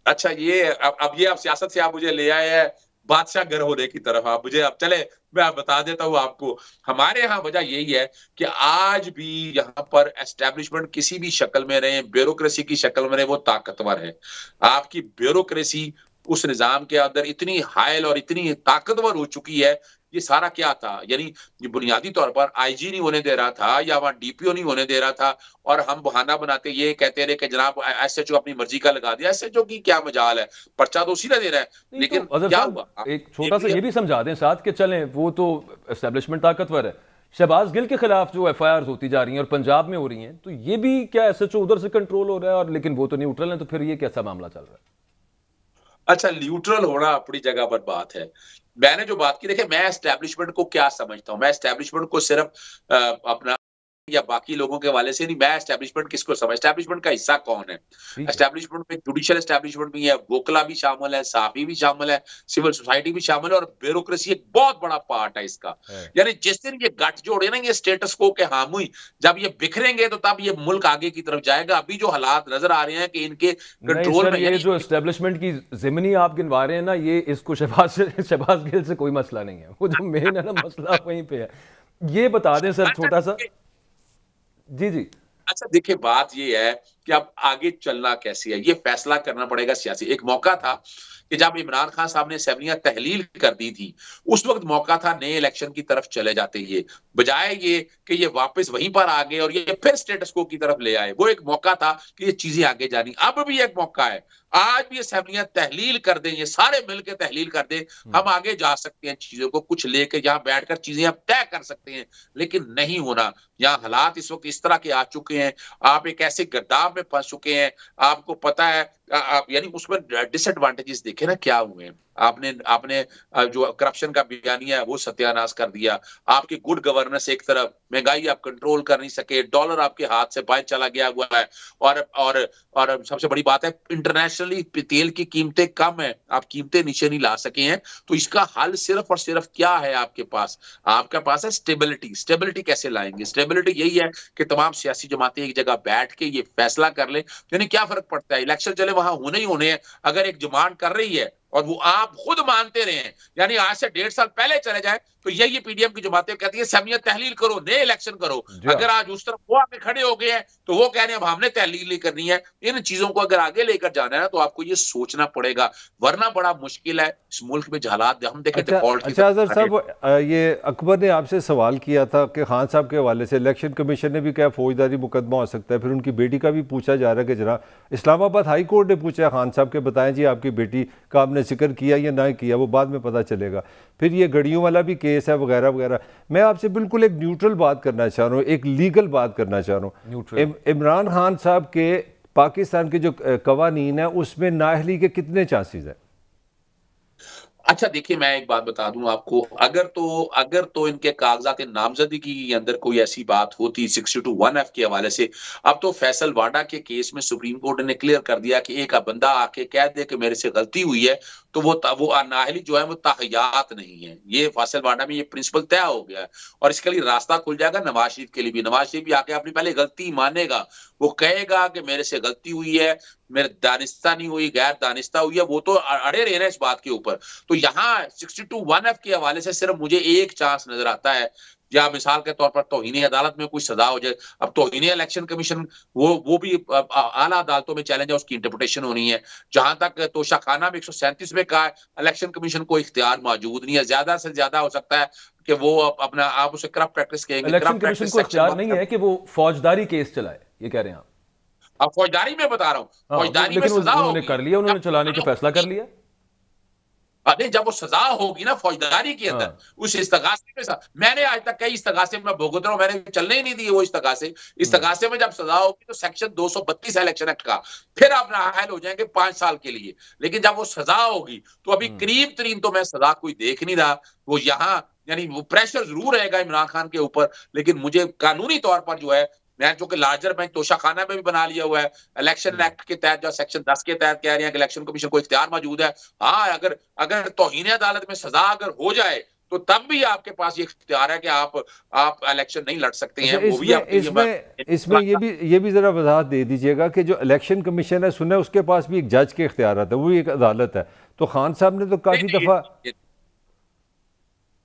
अच्छा, ये अब ये आप सियासत से आप मुझे ले आए हैं बादशाह घर होने की तरफ। आप मुझे अब चले मैं आप बता देता हूं आपको, हमारे यहाँ वजह यही है कि आज भी यहाँ पर एस्टेब्लिशमेंट किसी भी शक्ल में रहे, ब्यूरोक्रेसी की शक्ल में रहे, वो ताकतवर है। आपकी ब्यूरोक्रेसी उस निजाम के अंदर इतनी हायल और इतनी ताकतवर हो चुकी है। ये सारा क्या था, यानी ये बुनियादी तौर पर IG नहीं होने दे रहा था या वहां DPO नहीं होने दे रहा था, और हम बहाना बनाते ये कहते रहे कि जनाब SHO अपनी मर्जी का लगा दिया। SHO की क्या मजाल है, पर्चा तो उसी ने दे रहा है। लेकिन तो क्या हुआ, एक छोटा सा ये भी समझा दें साथ के चलें, वो तो एस्टेब्लिशमेंट ताकतवर है, शहबाज गिल के खिलाफ जो FIRs होती जा रही हैं और पंजाब में हो रही हैं, तो ये भी क्या SHO उधर से कंट्रोल हो रहा है, और लेकिन वो तो न्यूट्रल है, तो फिर ये कैसा मामला चल रहा है? अच्छा, न्यूट्रल होना अपनी जगह पर बात है। मैंने जो बात की, देखिए मैं एस्टेब्लिशमेंट को क्या समझता हूं, मैं एस्टेब्लिशमेंट को सिर्फ अपना या बाकी लोगों के वाले से नहीं, मैं एस्टेब्लिशमेंट किसको समझ, एस्टेब्लिशमेंट का हिस्सा कौन है। एस्टेब्लिशमेंट में जुडिशियल एस्टेब्लिशमेंट भी है, वोकला भी शामिल है, साफी भी शामिल है, सिविल सोसाइटी भी शामिल है, और ब्यूरोक्रेसी एक बहुत बड़ा पार्ट है इसका। यानी जिस दिन ये गठजोड़ है ना, ये स्टेटस को के हामी, जब ये बिखरेंगे तो तब ये मुल्क आगे की तरफ जाएगा। अभी जो हालात नजर आ रहे हैं कि इनके कंट्रोल में, ये जो एस्टेब्लिशमेंट की जिमनी आप गिनवा रहे हैं ना, ये इसको शहबाज गिल से कोई मसला नहीं है, वो जो मेन है ना मसला वहीं पे है। ये बता दें सर छोटा सा। जी। अच्छा देखिए, बात ये है कि अब आगे चलना कैसे है, ये फैसला करना पड़ेगा सियासी। एक मौका था कि जब इमरान खान साहब ने असेंबलियां तहलील कर दी थी, उस वक्त मौका था नए इलेक्शन की तरफ चले जाते, ये बजाय ये कि ये वापस वहीं पर आ गए और ये फिर स्टेटस को की तरफ ले आए। वो एक मौका था कि ये चीजें आगे जानी। अब भी एक मौका है, आज भी असेंबलियां तहलील कर दें, ये सारे मिलकर तहलील कर दें, हम आगे जा सकते हैं, चीजों को कुछ लेके यहाँ बैठकर चीजें हम तय कर सकते हैं। लेकिन नहीं होना, यहाँ हालात इस वक्त इस तरह के आ चुके हैं, आप एक ऐसे गद्दाम में फंस चुके हैं, आपको पता है, यानी उसमें डिसएडवांटेजेस देखे ना क्या हुए हैं। आपने जो करप्शन का बयानिया है वो सत्यानाश कर दिया, आपकी गुड गवर्नेंस एक तरफ, महंगाई आप कंट्रोल कर नहीं सके, डॉलर आपके हाथ से बाहर चला गया हुआ है, और सबसे बड़ी बात है इंटरनेशनली तेल की कीमतें कम है, आप कीमतें नीचे नहीं ला सके हैं। तो इसका हल सिर्फ और सिर्फ क्या है आपके पास है स्टेबिलिटी कैसे लाएंगे? स्टेबिलिटी यही है कि तमाम सियासी जमातें एक जगह बैठ के ये फैसला कर ले। यानी क्या फर्क पड़ता है, इलेक्शन चले वहां होने ही होने हैं, अगर एक डिमांड कर रही है और वो आप खुद मानते रहे, यानी आज से 1.5 साल पहले चले जाए, तो यही पीडीएम की जमातें कहती है असेंबलियां तहलील करो, नए इलेक्शन करो। अगर आज उस तरफ वो आगे खड़े हो गए हैं तो वो कह रहे हैं अब हमने तहलील नहीं करनी है। इन चीजों को अगर आगे लेकर जाना है ना, तो आपको ये सोचना पड़ेगा, वरना बड़ा मुश्किल है इस मुल्क में हालात हम देखें। अच्छा अजहर साहब, ये अकबर ने आपसे सवाल किया था कि खान साहब के हवाले से इलेक्शन कमीशन ने भी कहा फौजदारी मुकदमा हो सकता है, फिर उनकी बेटी का भी पूछा जा रहा है कि जरा इस्लामाबाद हाई कोर्ट ने पूछा खान साहब के, बताएं जी आपकी बेटी का आपने जिक्र किया या ना किया, वो बाद में पता चलेगा। फिर ये गड़ियों वाला भी केस है वगैरह वगैरह। मैं आपसे बिल्कुल एक न्यूट्रल बात करना चाह रहा हूँ, एक लीगल बात करना चाह रहा हूँ। इमरान खान साहब के पाकिस्तान के जो कवानीन है उसमें नाअहली के कितने चांसेस हैं? अच्छा देखिए, मैं एक बात बता दूं आपको, अगर तो इनके कागजात नामजदगी के अंदर कोई ऐसी बात होती 62(1)(f) के हवाले से, अब तो फैसल वाडा के केस में सुप्रीम कोर्ट ने क्लियर कर दिया कि एक बंदा आके कह दे कि मेरे से गलती हुई है, तो वो नाअहली जो है वो ताहियात नहीं है। ये फैसल वाडा में ये प्रिंसिपल तय हो गया है, और इसके लिए रास्ता खुल जाएगा नवाज शरीफ के लिए भी। नवाज शरीफ भी आके अपनी पहले गलती मानेगा, वो कहेगा कि मेरे से गलती हुई है, मेरे दानिस्ता नहीं हुई, गैर दानिस्ता हुई है, वो तो अड़े रहे ना इस बात के ऊपर। तो यहाँ 62(1)(f) के हवाले से सिर्फ मुझे एक चांस नजर आता है, या मिसाल के तौर पर तौहीन अदालत में कुछ सजा हो जाए। अब तौहीन इलेक्शन कमीशन वो भी आला अदालतों में चैलेंज है, उसकी इंटरप्रिटेशन होनी है। जहां तक तोशाखाना में 137 में कहा इलेक्शन कमीशन को इख्तियार मौजूद नहीं है, ज्यादा से ज्यादा हो सकता है कि वो अपना आप उसे करप्ट प्रैक्टिस कहेंगे। इलेक्शन कमीशन को इख्तियार नहीं है कि वो फौजदारी केस चलाए, ये कह रहे हैं आप? अब फौजदारी में बता रहा हूँ, फौजदारी में सजा उन्होंने कर लिया, उन्होंने चलाने का फैसला कर लिया। नहीं, जब वो सजा होगी ना फौजदारी के अंदर, उस इस्तगासे में मैंने आज तक कई इस्तगासे में भुगत रहा हूं, मैंने चलने ही नहीं दिए वो इस्तगासे में जब सजा होगी तो सेक्शन 232 इलेक्शन एक्ट का फिर आप नाअहल हो जाएंगे 5 साल के लिए। लेकिन जब वो सजा होगी तो अभी करीब तरीन तो मैं सजा कोई देख नहीं रहा। वो यहाँ यानी वो प्रेशर जरूर रहेगा इमरान खान के ऊपर, लेकिन मुझे कानूनी तौर पर जो है, मैं जो कि लार्जर बेंच तोशाखाना में भी बना लिया हुआ है, इलेक्शन एक्ट के तहत जो सेक्शन 10 के तहत कह रहे हैं कि इलेक्शन कमीशन को इख्तियार मौजूद है। हाँ, अगर तौहीन अदालत में सजा अगर हो जाए तो तब भी आपके पास ये इख्तियार है कि आप इलेक्शन नहीं लड़ सकते हैं। वो भी इसमें ये भी जरा वजाहत दे दीजिएगा कि जो इलेक्शन कमीशन है सुना, उसके पास भी एक जज के इख्तियार है, वो भी एक अदालत है। तो खान साहब ने तो काफी दफा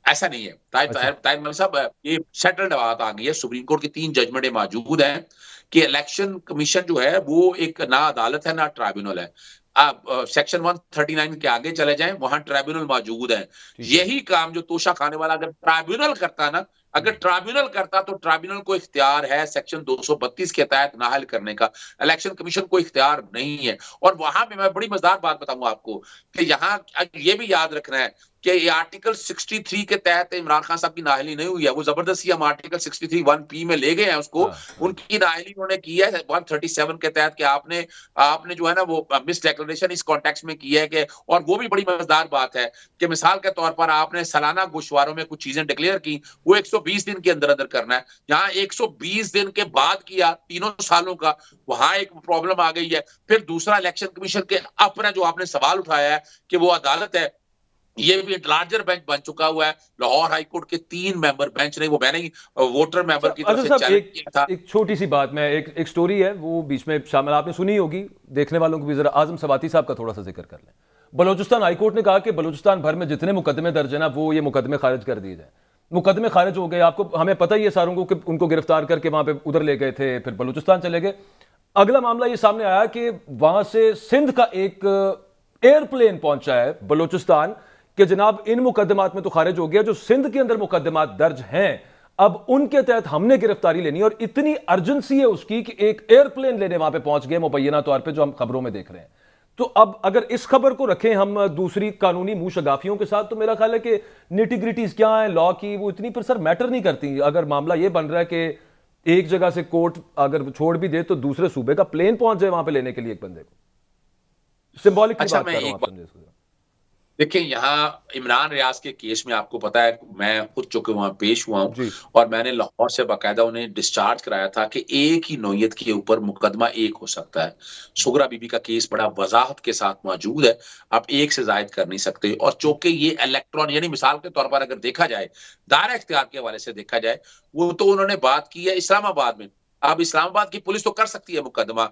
ऐसा नहीं है ताहिर मलिक साहब, ये सेटल्ड बात आ गई है, सुप्रीम कोर्ट की 3 जजमेंटें मौजूद हैं कि इलेक्शन कमीशन जो है वो एक ना अदालत है ना ट्राइब्यूनल है। आप सेक्शन 139 के आगे चले जाएं, वहां ट्राइब्यूनल मौजूद है। यही काम जो तोशा खाने वाला अगर ट्राइब्यूनल करता ना, अगर ट्राइब्यूनल करता तो ट्राइब्यूनल को इख्तियार है सेक्शन 232 के तहत नाहल करने का, इलेक्शन कमीशन को इख्तियार नहीं है। और वहां पे मैं बड़ी मजेदार बात बताऊंगा आपको कि यहाँ ये भी याद रखना है कि ये आर्टिकल 63 के तहत इमरान खान साहब की नाहली नहीं हुई है। वो जबरदस्ती हम आर्टिकल 63 1P में ले गए हैं उसको। उनकी नाहली उन्होंने की है 137 के तहत कि आपने जो है ना वो मिस डिक्लेरेशन इस कॉन्टेक्स्ट में की है कि, और वो भी बड़ी मजेदार बात है कि मिसाल के तौर पर आपने सालाना गोशवारों में कुछ चीजें डिक्लेयर की, वो 120 दिन के अंदर अंदर करना है। यहाँ 120 दिन के बाद किया, 3 सालों का, वहां एक प्रॉब्लम आ गई है। फिर दूसरा, इलेक्शन कमीशन के अपना जो आपने सवाल उठाया है कि वो अदालत है, ये भी एक लार्जर बेंच बन चुका हुआ है। लाहौर हाई कोर्ट के 3 मेंबर बेंच नहीं, वो मैंने ही वोटर मेंबर की तरफ से चैलेंज किया था। एक छोटी सी बात, मैं एक स्टोरी है वो बीच में शामिल, आपने सुनी होगी, देखने वालों को भी जरा आजम सवाती साहब का थोड़ा सा जिक्र कर लें। बलोचिस्तान हाई कोर्ट ने कहा कि बलोचिस्तान भर में जितने मुकदमे दर्ज है ना, वो ये मुकदमे खारिज कर दिए जाए। मुकदमे खारिज हो गए, आपको हमें पता ही है सारों को कि उनको गिरफ्तार करके वहां पे उधर ले गए थे, फिर बलूचिस्तान चले गए। अगला मामला ये सामने आया कि वहां से सिंध का एक एयरप्लेन पहुंचा है बलूचिस्तान कि जनाब इन मुकदमात में तो खारिज हो गया, जो सिंध के अंदर मुकदमात दर्ज हैं अब उनके तहत हमने गिरफ्तारी लेनी है। और इतनी अर्जेंसी है उसकी कि एक एयरप्लेन लेने वहां पे पहुंच गए मुबैना तौर पे, जो हम खबरों में देख रहे हैं। तो अब अगर इस खबर को रखें हम दूसरी कानूनी मुंह शगाफियों के साथ, तो मेरा ख्याल है कि निटिग्रिटीज क्या है लॉ की, वो इतनी पर सर मैटर नहीं करती। अगर मामला ये बन रहा है कि एक जगह से कोर्ट अगर छोड़ भी दे तो दूसरे सूबे का प्लेन पहुंच जाए वहां पे लेने के लिए एक बंदे को, सिंबॉलिक की बात कर रहा हूं। देखिए, यहाँ इमरान रियाज के केस में आपको पता है, मैं खुद चुके वहां पेश हुआ हूं और मैंने लाहौर से बाकायदा उन्हें डिस्चार्ज कराया था कि एक ही नौयत के ऊपर मुकदमा एक हो सकता है। सुगरा बीबी का केस बड़ा वजाहत के साथ मौजूद है, आप एक से जायद कर नहीं सकते। और चूंकि ये इलेक्ट्रॉन यानी मिसाल के तौर पर अगर देखा जाए, दायरा इख्तियार के हवाले से देखा जाए, वो तो उन्होंने बात की है इस्लामाबाद में। अब इस्लामाबाद की पुलिस तो कर सकती है मुकदमा,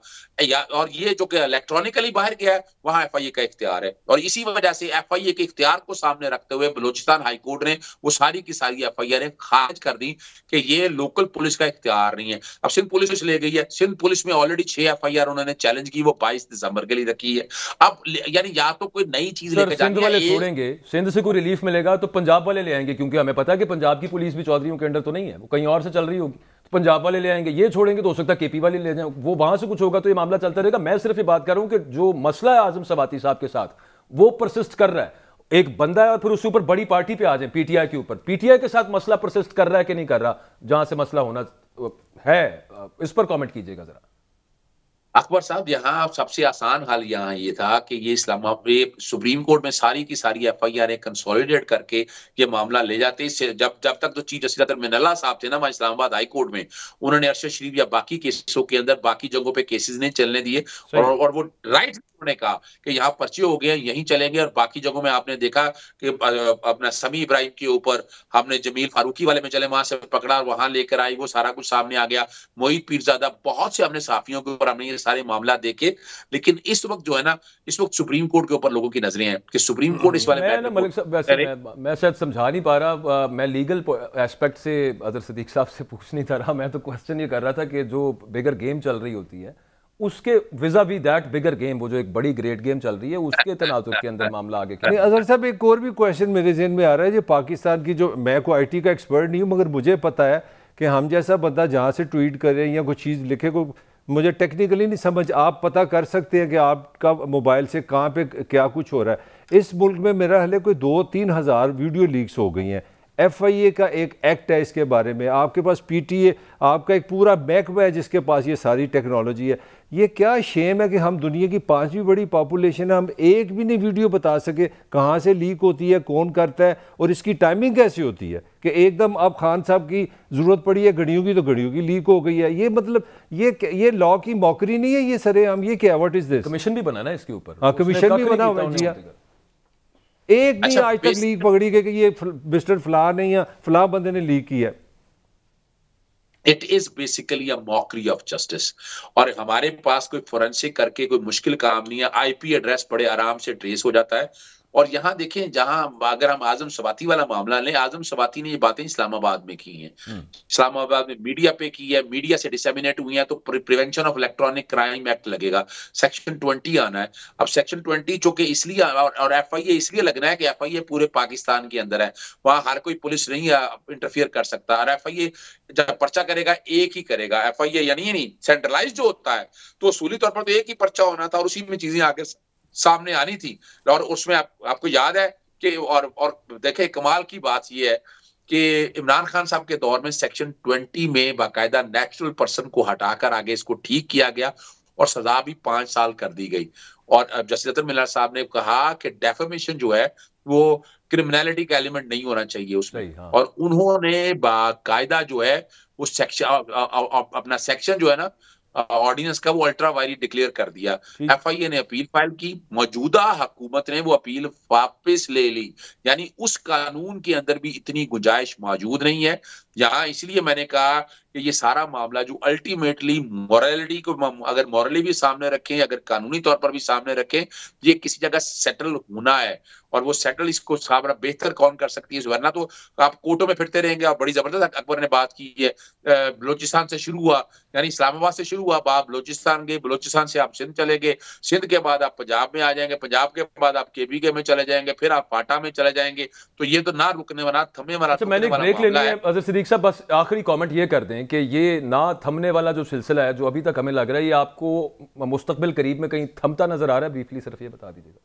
और ये जो कि इलेक्ट्रॉनिकली बाहर गया है वहां एफआईए का इख्तियार है। और इसी वजह से एफआईए के इख्तियार को सामने रखते हुए बलूचिस्तान हाई कोर्ट ने वो सारी की सारी एफआईआर खारिज कर दी कि ये लोकल पुलिस का इख्तियार नहीं है। अब सिंध पुलिस ले गई है, सिंध पुलिस में ऑलरेडी 6 एफआईआर उन्होंने चैलेंज की, वो 22 दिसंबर के लिए रखी है। अब यानी या तो कोई नई चीज लेकर सिंध वाले छोड़ेंगे, सिंध से कोई रिलीफ मिलेगा तो पंजाब वाले ले आएंगे, क्योंकि हमें पता है कि पंजाब की पुलिस भी चौधरियों के अंडर तो नहीं है, वो कहीं और से चल रही होगी, पंजाब वाले ले आएंगे। ये छोड़ेंगे तो हो सकता है केपी वाले ले जाएं, वो वहां से कुछ होगा तो ये मामला चलता रहेगा। मैं सिर्फ ये बात कर रहा हूं कि जो मसला है आजम सवाती साहब के साथ, वो परसिस्ट कर रहा है। एक बंदा है और फिर उसके ऊपर बड़ी पार्टी पे आ जाए, पीटीआई के ऊपर, पीटीआई के साथ मसला परसिस्ट कर रहा है कि नहीं कर रहा, जहां से मसला होना है, इस पर कॉमेंट कीजिएगा जरा। अकबर साहब, यहाँ सबसे आसान हाल यहाँ ये था कि ये इस्लामाबाद सुप्रीम कोर्ट में सारी की सारी एफआईआर कंसोलिडेट करके ये मामला ले जाते। जब तक तो चीफ जस्टिस मिनल्ला साहब थे ना वहाँ इस्लामाबाद हाई कोर्ट में, उन्होंने अरशद शरीफ या बाकी केसों के अंदर बाकी जगहों पे केसेस नहीं चलने दिए, और वो राइट ने कहा कि यहाँ पर्चे हो गए यहीं चलेंगे। और बाकी जगहों में आपने देखा कि अपना समी इब्राहिम के ऊपर हमने जमील फारूकी वाले में चले, वहां से पकड़ा, वहां लेकर आई, वो सारा कुछ सामने आ गया। मोहित पीरजादा, बहुत से हमने साफियों के ऊपर हमने ये सारे मामला देखे। लेकिन इस वक्त जो है ना, इस वक्त सुप्रीम कोर्ट के ऊपर लोगों की नजरें हैं कि सुप्रीम कोर्ट इस वाले मैं शायद समझा नहीं पा रहा, मैं लीगल एस्पेक्ट से अजहर सिद्दीक साहब से पूछ नहीं रहा, मैं तो क्वेश्चन ये कर रहा था कि जो बिगर गेम चल रही होती है उसके विजा वी दैट बिगर गेम, वो जो एक बड़ी ग्रेट गेम चल रही है, उसके तनाजुर के अंदर मामला आगे क्या। अजहर साहब, एक और भी क्वेश्चन मेरे ज़हन में आ रहा है, जो पाकिस्तान की, जो मैं कोई आईटी का एक्सपर्ट नहीं हूँ, मगर मुझे पता है कि हम जैसा बंदा जहाँ से ट्वीट करे या कोई चीज़ लिखे, कोई मुझे टेक्निकली नहीं समझ, आप पता कर सकते हैं कि आपका मोबाइल से कहाँ पे क्या कुछ हो रहा है। इस मुल्क में मेरा हाले कोई 2-3 हज़ार वीडियो लीक्स हो गई हैं। FIA का एक एक्ट है इसके बारे में, आपके पास PTA, आपका एक पूरा महकमा है जिसके पास ये सारी टेक्नोलॉजी है। ये क्या शेम है कि हम दुनिया की 5वीं बड़ी पॉपुलेशन है, हम एक भी नहीं वीडियो बता सके कहाँ से लीक होती है, कौन करता है और इसकी टाइमिंग कैसे होती है कि एकदम अब खान साहब की ज़रूरत पड़ी है घड़ियों की तो घड़ियों की लीक हो गई है। ये मतलब ये लॉ की मौकरी नहीं है ये सरेआम, ये क्या, व्हाट इज दिस? कमीशन भी बना ना इसके ऊपर। हाँ, कमीशन भी बना हुआ है। एक नहीं आज तक लीक पकड़ी गई कि ये मिस्टर फला ने या फला बंदे ने लीक की है। It is basically a mockery of justice. और हमारे पास कोई फोरेंसिक करके कोई मुश्किल काम नहीं है, IP एड्रेस बड़े आराम से ट्रेस हो जाता है। और यहाँ देखें, जहां अगर हम आजम सवाती वाला मामला लें, आजम सवाती ने ये बातें इस्लामाबाद में की हैं, इस्लामाबाद में मीडिया पे की है, मीडिया से डिसेमिनेट हुई है, तो prevention of electronic crime act लगेगा, सेक्शन 20 आना है। अब सेक्शन 20 जो कि इसलिए और FIA इसलिए लगना है कि FIA पूरे पाकिस्तान के अंदर है, वहां हर कोई पुलिस नहीं इंटरफियर कर सकता। और FIA जब पर्चा करेगा एक ही करेगा, FIA यानी नहीं सेंट्रलाइज जो होता है, तो उसूली तौर पर तो एक ही पर्चा होना था और उसी में चीजें आगे सामने आनी थी। और उसमें आपको याद है कि और देखें, कमाल की बात यह है कि इमरान खान साहब के दौर में सेक्शन 20 में बाकायदा नेचुरल पर्सन को हटाकर आगे इसको ठीक किया गया और सजा भी 5 साल कर दी गई। और जस्टिस अतर मिल्लर साहब ने कहा कि डेफेमेशन जो है वो क्रिमिनलिटी का एलिमेंट नहीं होना चाहिए उसमें। हाँ। और उन्होंने बाकायदा जो है वो सेक्शन अपना सेक्शन जो है ना ऑर्डिनेंस का, वो अल्ट्रा वायरी डिक्लेयर कर दिया। FIA ने अपील फाइल की, मौजूदा हुकूमत ने वो अपील वापस ले ली। यानी उस कानून के अंदर भी इतनी गुंजाइश मौजूद नहीं है यहाँ। इसलिए मैंने कहा कि ये सारा मामला जो अल्टीमेटली मॉरलिटी को अगर मॉरली भी सामने रखें, अगर कानूनी तौर पर भी सामने रखें, ये किसी जगह सेटल होना है। और वो सेटल इसको सामना बेहतर कौन कर सकती है, वरना तो आप कोर्टों में फिरते रहेंगे। आप बड़ी जबरदस्त अकबर ने बात की है, बलोचिस्तान से शुरू हुआ, यानी इस्लामाबाद से शुरू हुआ, आप बलोचिस्तान गए, बलोचिस्तान से आप सिंध चले गए, सिंध के बाद आप पंजाब में आ जाएंगे, पंजाब के बाद आप KBK में चले जाएंगे, फिर आप फाटा में चले जाएंगे। तो ये तो ना रुकने वाला, थमने वाला। अच्छा, मैंने ब्रेक लेनी है अजहर सिद्दीक साहब, बस आखिरी कमेंट ये कर दें कि ये ना थमने वाला जो सिलसिला है जो अभी तक हमें लग रहा है, ये आपको मुस्तकबिल करीब में कहीं थमता नजर आ रहा है? ब्रीफली सिर्फ ये बता दीजिएगा।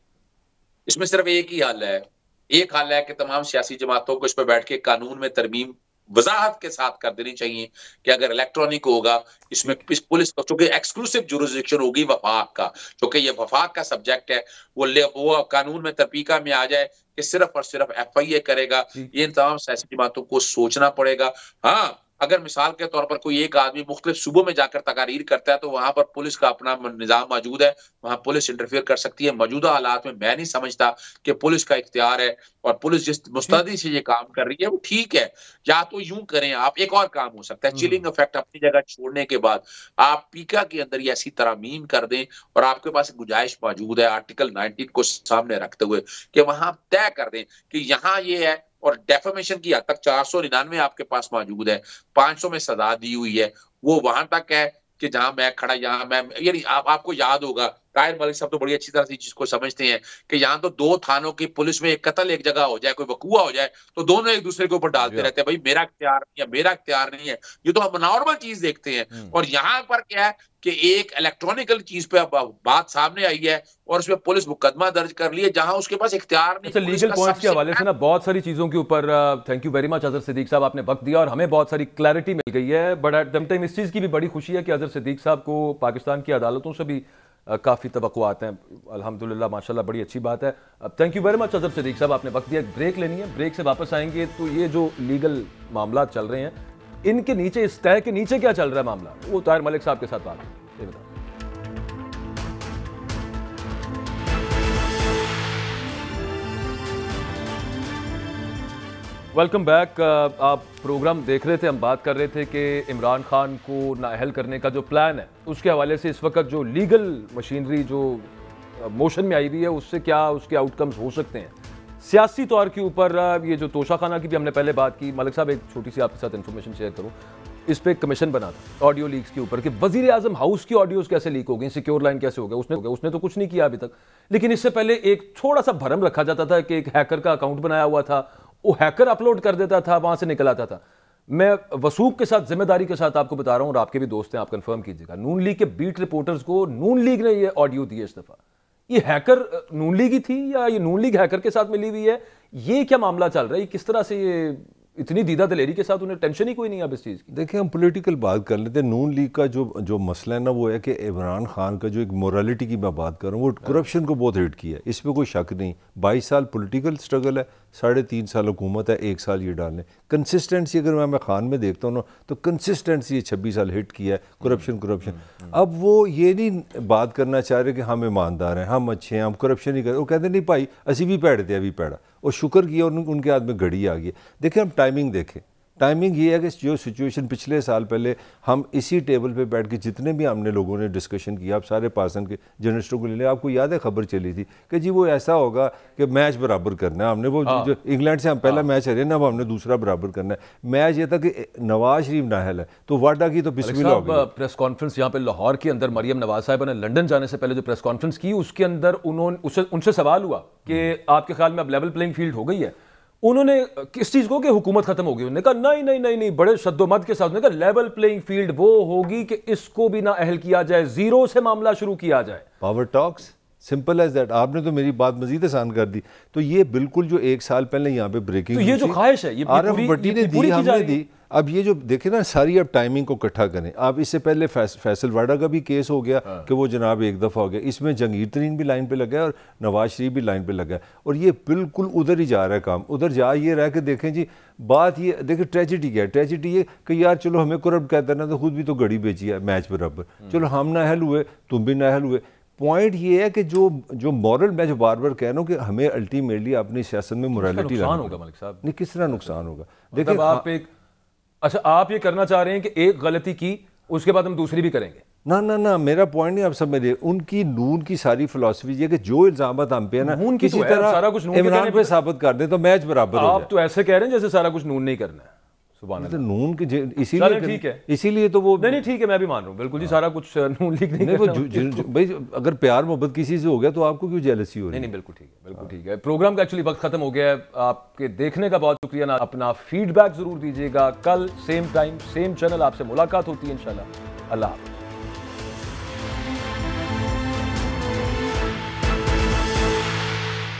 इसमें सिर्फ एक ही हल है, एक हल है कि तमाम सियासी जमातों को इस पर बैठ के कानून में तरमीम वजाहत के साथ कर देनी चाहिए कि अगर इलेक्ट्रॉनिक होगा, इसमें पुलिस को, चूंकि एक्सक्लूसिव जुरिस्डिक्शन होगी वफाक का, क्योंकि ये वफाक का सब्जेक्ट है, वो कानून में तरपीका में आ जाए कि सिर्फ और सिर्फ FIA करेगा। ये इन तमाम सियासी जमातों को सोचना पड़ेगा। हाँ, अगर मिसाल के तौर पर कोई एक आदमी मुख्तलिफ सूबों में जाकर तकारीर करता है तो वहां पर पुलिस का अपना निजाम मौजूद है, वहां पुलिस इंटरफियर कर सकती है। मौजूदा हालात में मैं नहीं समझता कि पुलिस का इख्तियार है, और पुलिस जिस मुस्तैदी से ये काम कर रही है वो ठीक है। या तो यूं करें आप, एक और काम हो सकता है, चिलिंग इफेक्ट अपनी जगह छोड़ने के बाद आप पीका के अंदर ये ऐसी तरमीम कर दें, और आपके पास गुंजाइश मौजूद है आर्टिकल 19 को सामने रखते हुए कि वहां तय कर दें कि यहाँ ये है, और डेफेमेशन की हद तक 499 आपके पास मौजूद है, 500 में सजा दी हुई है, वो वहां तक है कि जहां मैं खड़ा, यहाँ मैं, यानी आपको याद होगा, ताहिर मलिक साहब तो बड़ी अच्छी तरह से चीज को समझते हैं कि यहाँ तो 2 थानों की पुलिस में एक कत्ल एक जगह हो जाए, कोई वकूआ हो जाए, तो दोनों एक दूसरे के ऊपर डालते रहते हैं, भाई मेरा इख्तियार नहीं है, मेरा इख्तियार नहीं है। ये तो हम नॉर्मल चीज देखते हैं। और यहाँ पर क्या है कि एक इलेक्ट्रॉनिकल चीज पे बात सामने आई है और उसमें पुलिस मुकदमा दर्ज कर लिया जहां उसके पास इख्तियार नहीं। अच्छा, लीगल पॉइंट्स के हवाले से ना बहुत सारी चीजों के ऊपर thank you very much Azhar Siddique साहब, आपने वक्त दिया और हमें बहुत सारी क्लैरिटी मिल गई है। बट एट द टाइम इस चीज़ की भी बड़ी खुशी है कि अजहर सिद्दीक साहब को पाकिस्तान की अदालतों से भी काफ़ी तवक्कुआत हैं, अल्हम्दुलिल्लाह माशाल्लाह, बड़ी अच्छी बात है। Thank you very much Azhar Siddique साहब, आपने वक्त दिया। ब्रेक लेनी है, ब्रेक से वापस आएंगे तो ये जो लीगल मामला चल रहे हैं इनके नीचे, इस तय के नीचे क्या चल रहा है मामला, वो ताहिर मलिक साहब के साथ बात है, ये बताओ। Welcome back. आप प्रोग्राम देख रहे थे, हम बात कर रहे थे कि इमरान खान को नाअहल करने का जो प्लान है उसके हवाले से इस वक्त जो लीगल मशीनरी जो मोशन में आई हुई है उससे क्या उसके आउटकम्स हो सकते हैं सियासी तौर के ऊपर। ये जो तोशाखाना की भी हमने पहले बात की, मलिक साहब एक छोटी सी आपके साथ इन्फॉर्मेशन शेयर करूँ, इस पर कमीशन बना था ऑडियो लीक्स के ऊपर कि वजीर आजम हाउस की ऑडियोज कैसे लीक हो गई, सिक्योर लाइन कैसे हो गया, उसने तो कुछ नहीं किया अभी तक। लेकिन इससे पहले एक थोड़ा सा भरम रखा जाता था कि एक हैकर का अकाउंट बनाया हुआ था, वो हैकर अपलोड कर देता था, वहां से निकल आता था। मैं वसूख के साथ, जिम्मेदारी के साथ आपको बता रहा हूं, और आपके भी दोस्त हैं, आप कंफर्म कीजिएगा, नून लीग के बीट रिपोर्टर्स को नून लीग ने ये ऑडियो दी है इस दफा। ये हैकर नून लीग ही थी या ये नून लीग हैकर के साथ मिली हुई है? ये क्या मामला चल रहा है? किस तरह से ये इतनी दीदा दिलेरी के साथ, उन्हें टेंशन ही कोई नहीं है अब इस चीज़ की? देखिए, हम पॉलिटिकल बात कर लेते हैं। नून लीग का जो मसला है ना, वो है कि इमरान खान का जो एक मोरालिटी की मैं बात कर रहा हूँ, वो करप्शन को बहुत हिट किया है, इस पर कोई शक नहीं। 22 साल पॉलिटिकल स्ट्रगल है, 3.5 साल हुकूमत है, 1 साल ये डालने। कंसिस्टेंसी अगर मैं खान में देखता हूँ ना, तो कंसिस्टेंसी ये 26 साल हिट किया है, करप्शन। अब वो ये नहीं बात करना चाह रहे कि हम ईमानदार हैं, हम अच्छे हैं, हम करप्शन नहीं कर रहे। वो कहते नहीं भाई, असी भी पैड़ थे, अभी पैड़ा, और शुक्र किया और उनके हाथ में घड़ी आ गई। देखिए, हम टाइमिंग देखें, टाइमिंग ये है कि जो सिचुएशन पिछले साल पहले हम इसी टेबल पे बैठ के जितने भी हमने लोगों ने डिस्कशन किया, आप सारे पासन के जर्नलिस्टों को ले लें, आपको याद है खबर चली थी कि जी वो ऐसा होगा कि मैच बराबर करना है हमने। वो जो इंग्लैंड से हम पहला मैच हरे ना, अब हमने दूसरा बराबर करना है। मैच ये था कि नवाज शरीफ नाहल है, तो वाडा की तो बिस्मिल्लाह हो गई। प्रेस कॉन्फ्रेंस यहाँ पे लाहौर के अंदर मरियम नवाज साहिबा ने लंदन जाने से पहले जो प्रेस कॉन्फ्रेंस की, उसके अंदर उनसे सवाल हुआ कि आपके ख्याल में अब लेवल प्लेइंग फील्ड हो गई है? उन्होंने किस चीज को कि हुकूमत खत्म हो गई? उन्होंने कहा नहीं, बड़े शद्दोमद के साथ उन्होंने कहा लेवल प्लेइंग फील्ड वो होगी कि इसको भी ना अहल किया जाए, जीरो से मामला शुरू किया जाए। Power talks, simple as that. आपने तो मेरी बात मजीद आसान कर दी। तो ये बिल्कुल जो 1 साल पहले यहाँ पे ब्रेकिंग, तो ये जो ख्वाहिश है, ये आरफ भट्टी ने दी, हमने दी। अब ये जो देखे ना, सारी अब टाइमिंग को इकट्ठा करें। अब इससे पहले फैसल वाडा का भी केस हो गया कि वो जनाब एक दफ़ा हो गया, इसमें जंगीर तरीन भी लाइन पे लगा है और नवाज शरीफ भी लाइन पे लगा है, और ये बिल्कुल उधर ही जा रहा है काम। उधर जा ये रहा है कि देखें जी, बात ये देखें, ट्रेजिडी क्या है? ट्रेजिडी ये कि यार चलो हमें करप्ट कहते हैं ना, तो खुद भी तो घड़ी बेची है मैच बराबर, चलो हम ना हल हुए, तुम भी ना हल हुए। पॉइंट ये है कि जो मॉरल, मैं जो बार बार कह रहा हूँ कि हमें अल्टीमेटली अपनी सियासत में मोरालिटी नुकसान होगा मलिक साहब। नहीं, किस तरह नुकसान होगा? देखिए, आप अच्छा, आप ये करना चाह रहे हैं कि एक गलती की, उसके बाद हम दूसरी भी करेंगे? ना, मेरा पॉइंट नहीं, आप समझिए। उनकी नून की सारी फिलॉसफी ये कि जो इल्जामत हम पे है ना, किसी तरह सारा कुछ इमरान पे साबित कर दे तो मैच बराबर हो जाए। आप तो ऐसे कह रहे हैं जैसे सारा कुछ नून नहीं करना है। तो नून की इसीलिए ठीक है, इसीलिए तो वो नहीं ठीक है, मैं भी मान रहा हूँ बिल्कुल जी, सारा कुछ नून लीग नहीं करना। भाई अगर प्यार मोहब्बत किसी से हो गया तो आपको क्यों जेलसी हो रही है? नहीं, बिल्कुल ठीक है, बिल्कुल ठीक है। प्रोग्राम का एक्चुअली वक्त खत्म हो गया है। आपके देखने का बहुत शुक्रिया ना, अपना फीडबैक जरूर दीजिएगा। कल सेम टाइम सेम चैनल आपसे मुलाकात होती है इंशाल्लाह। अल्लाह हाफ़िज़।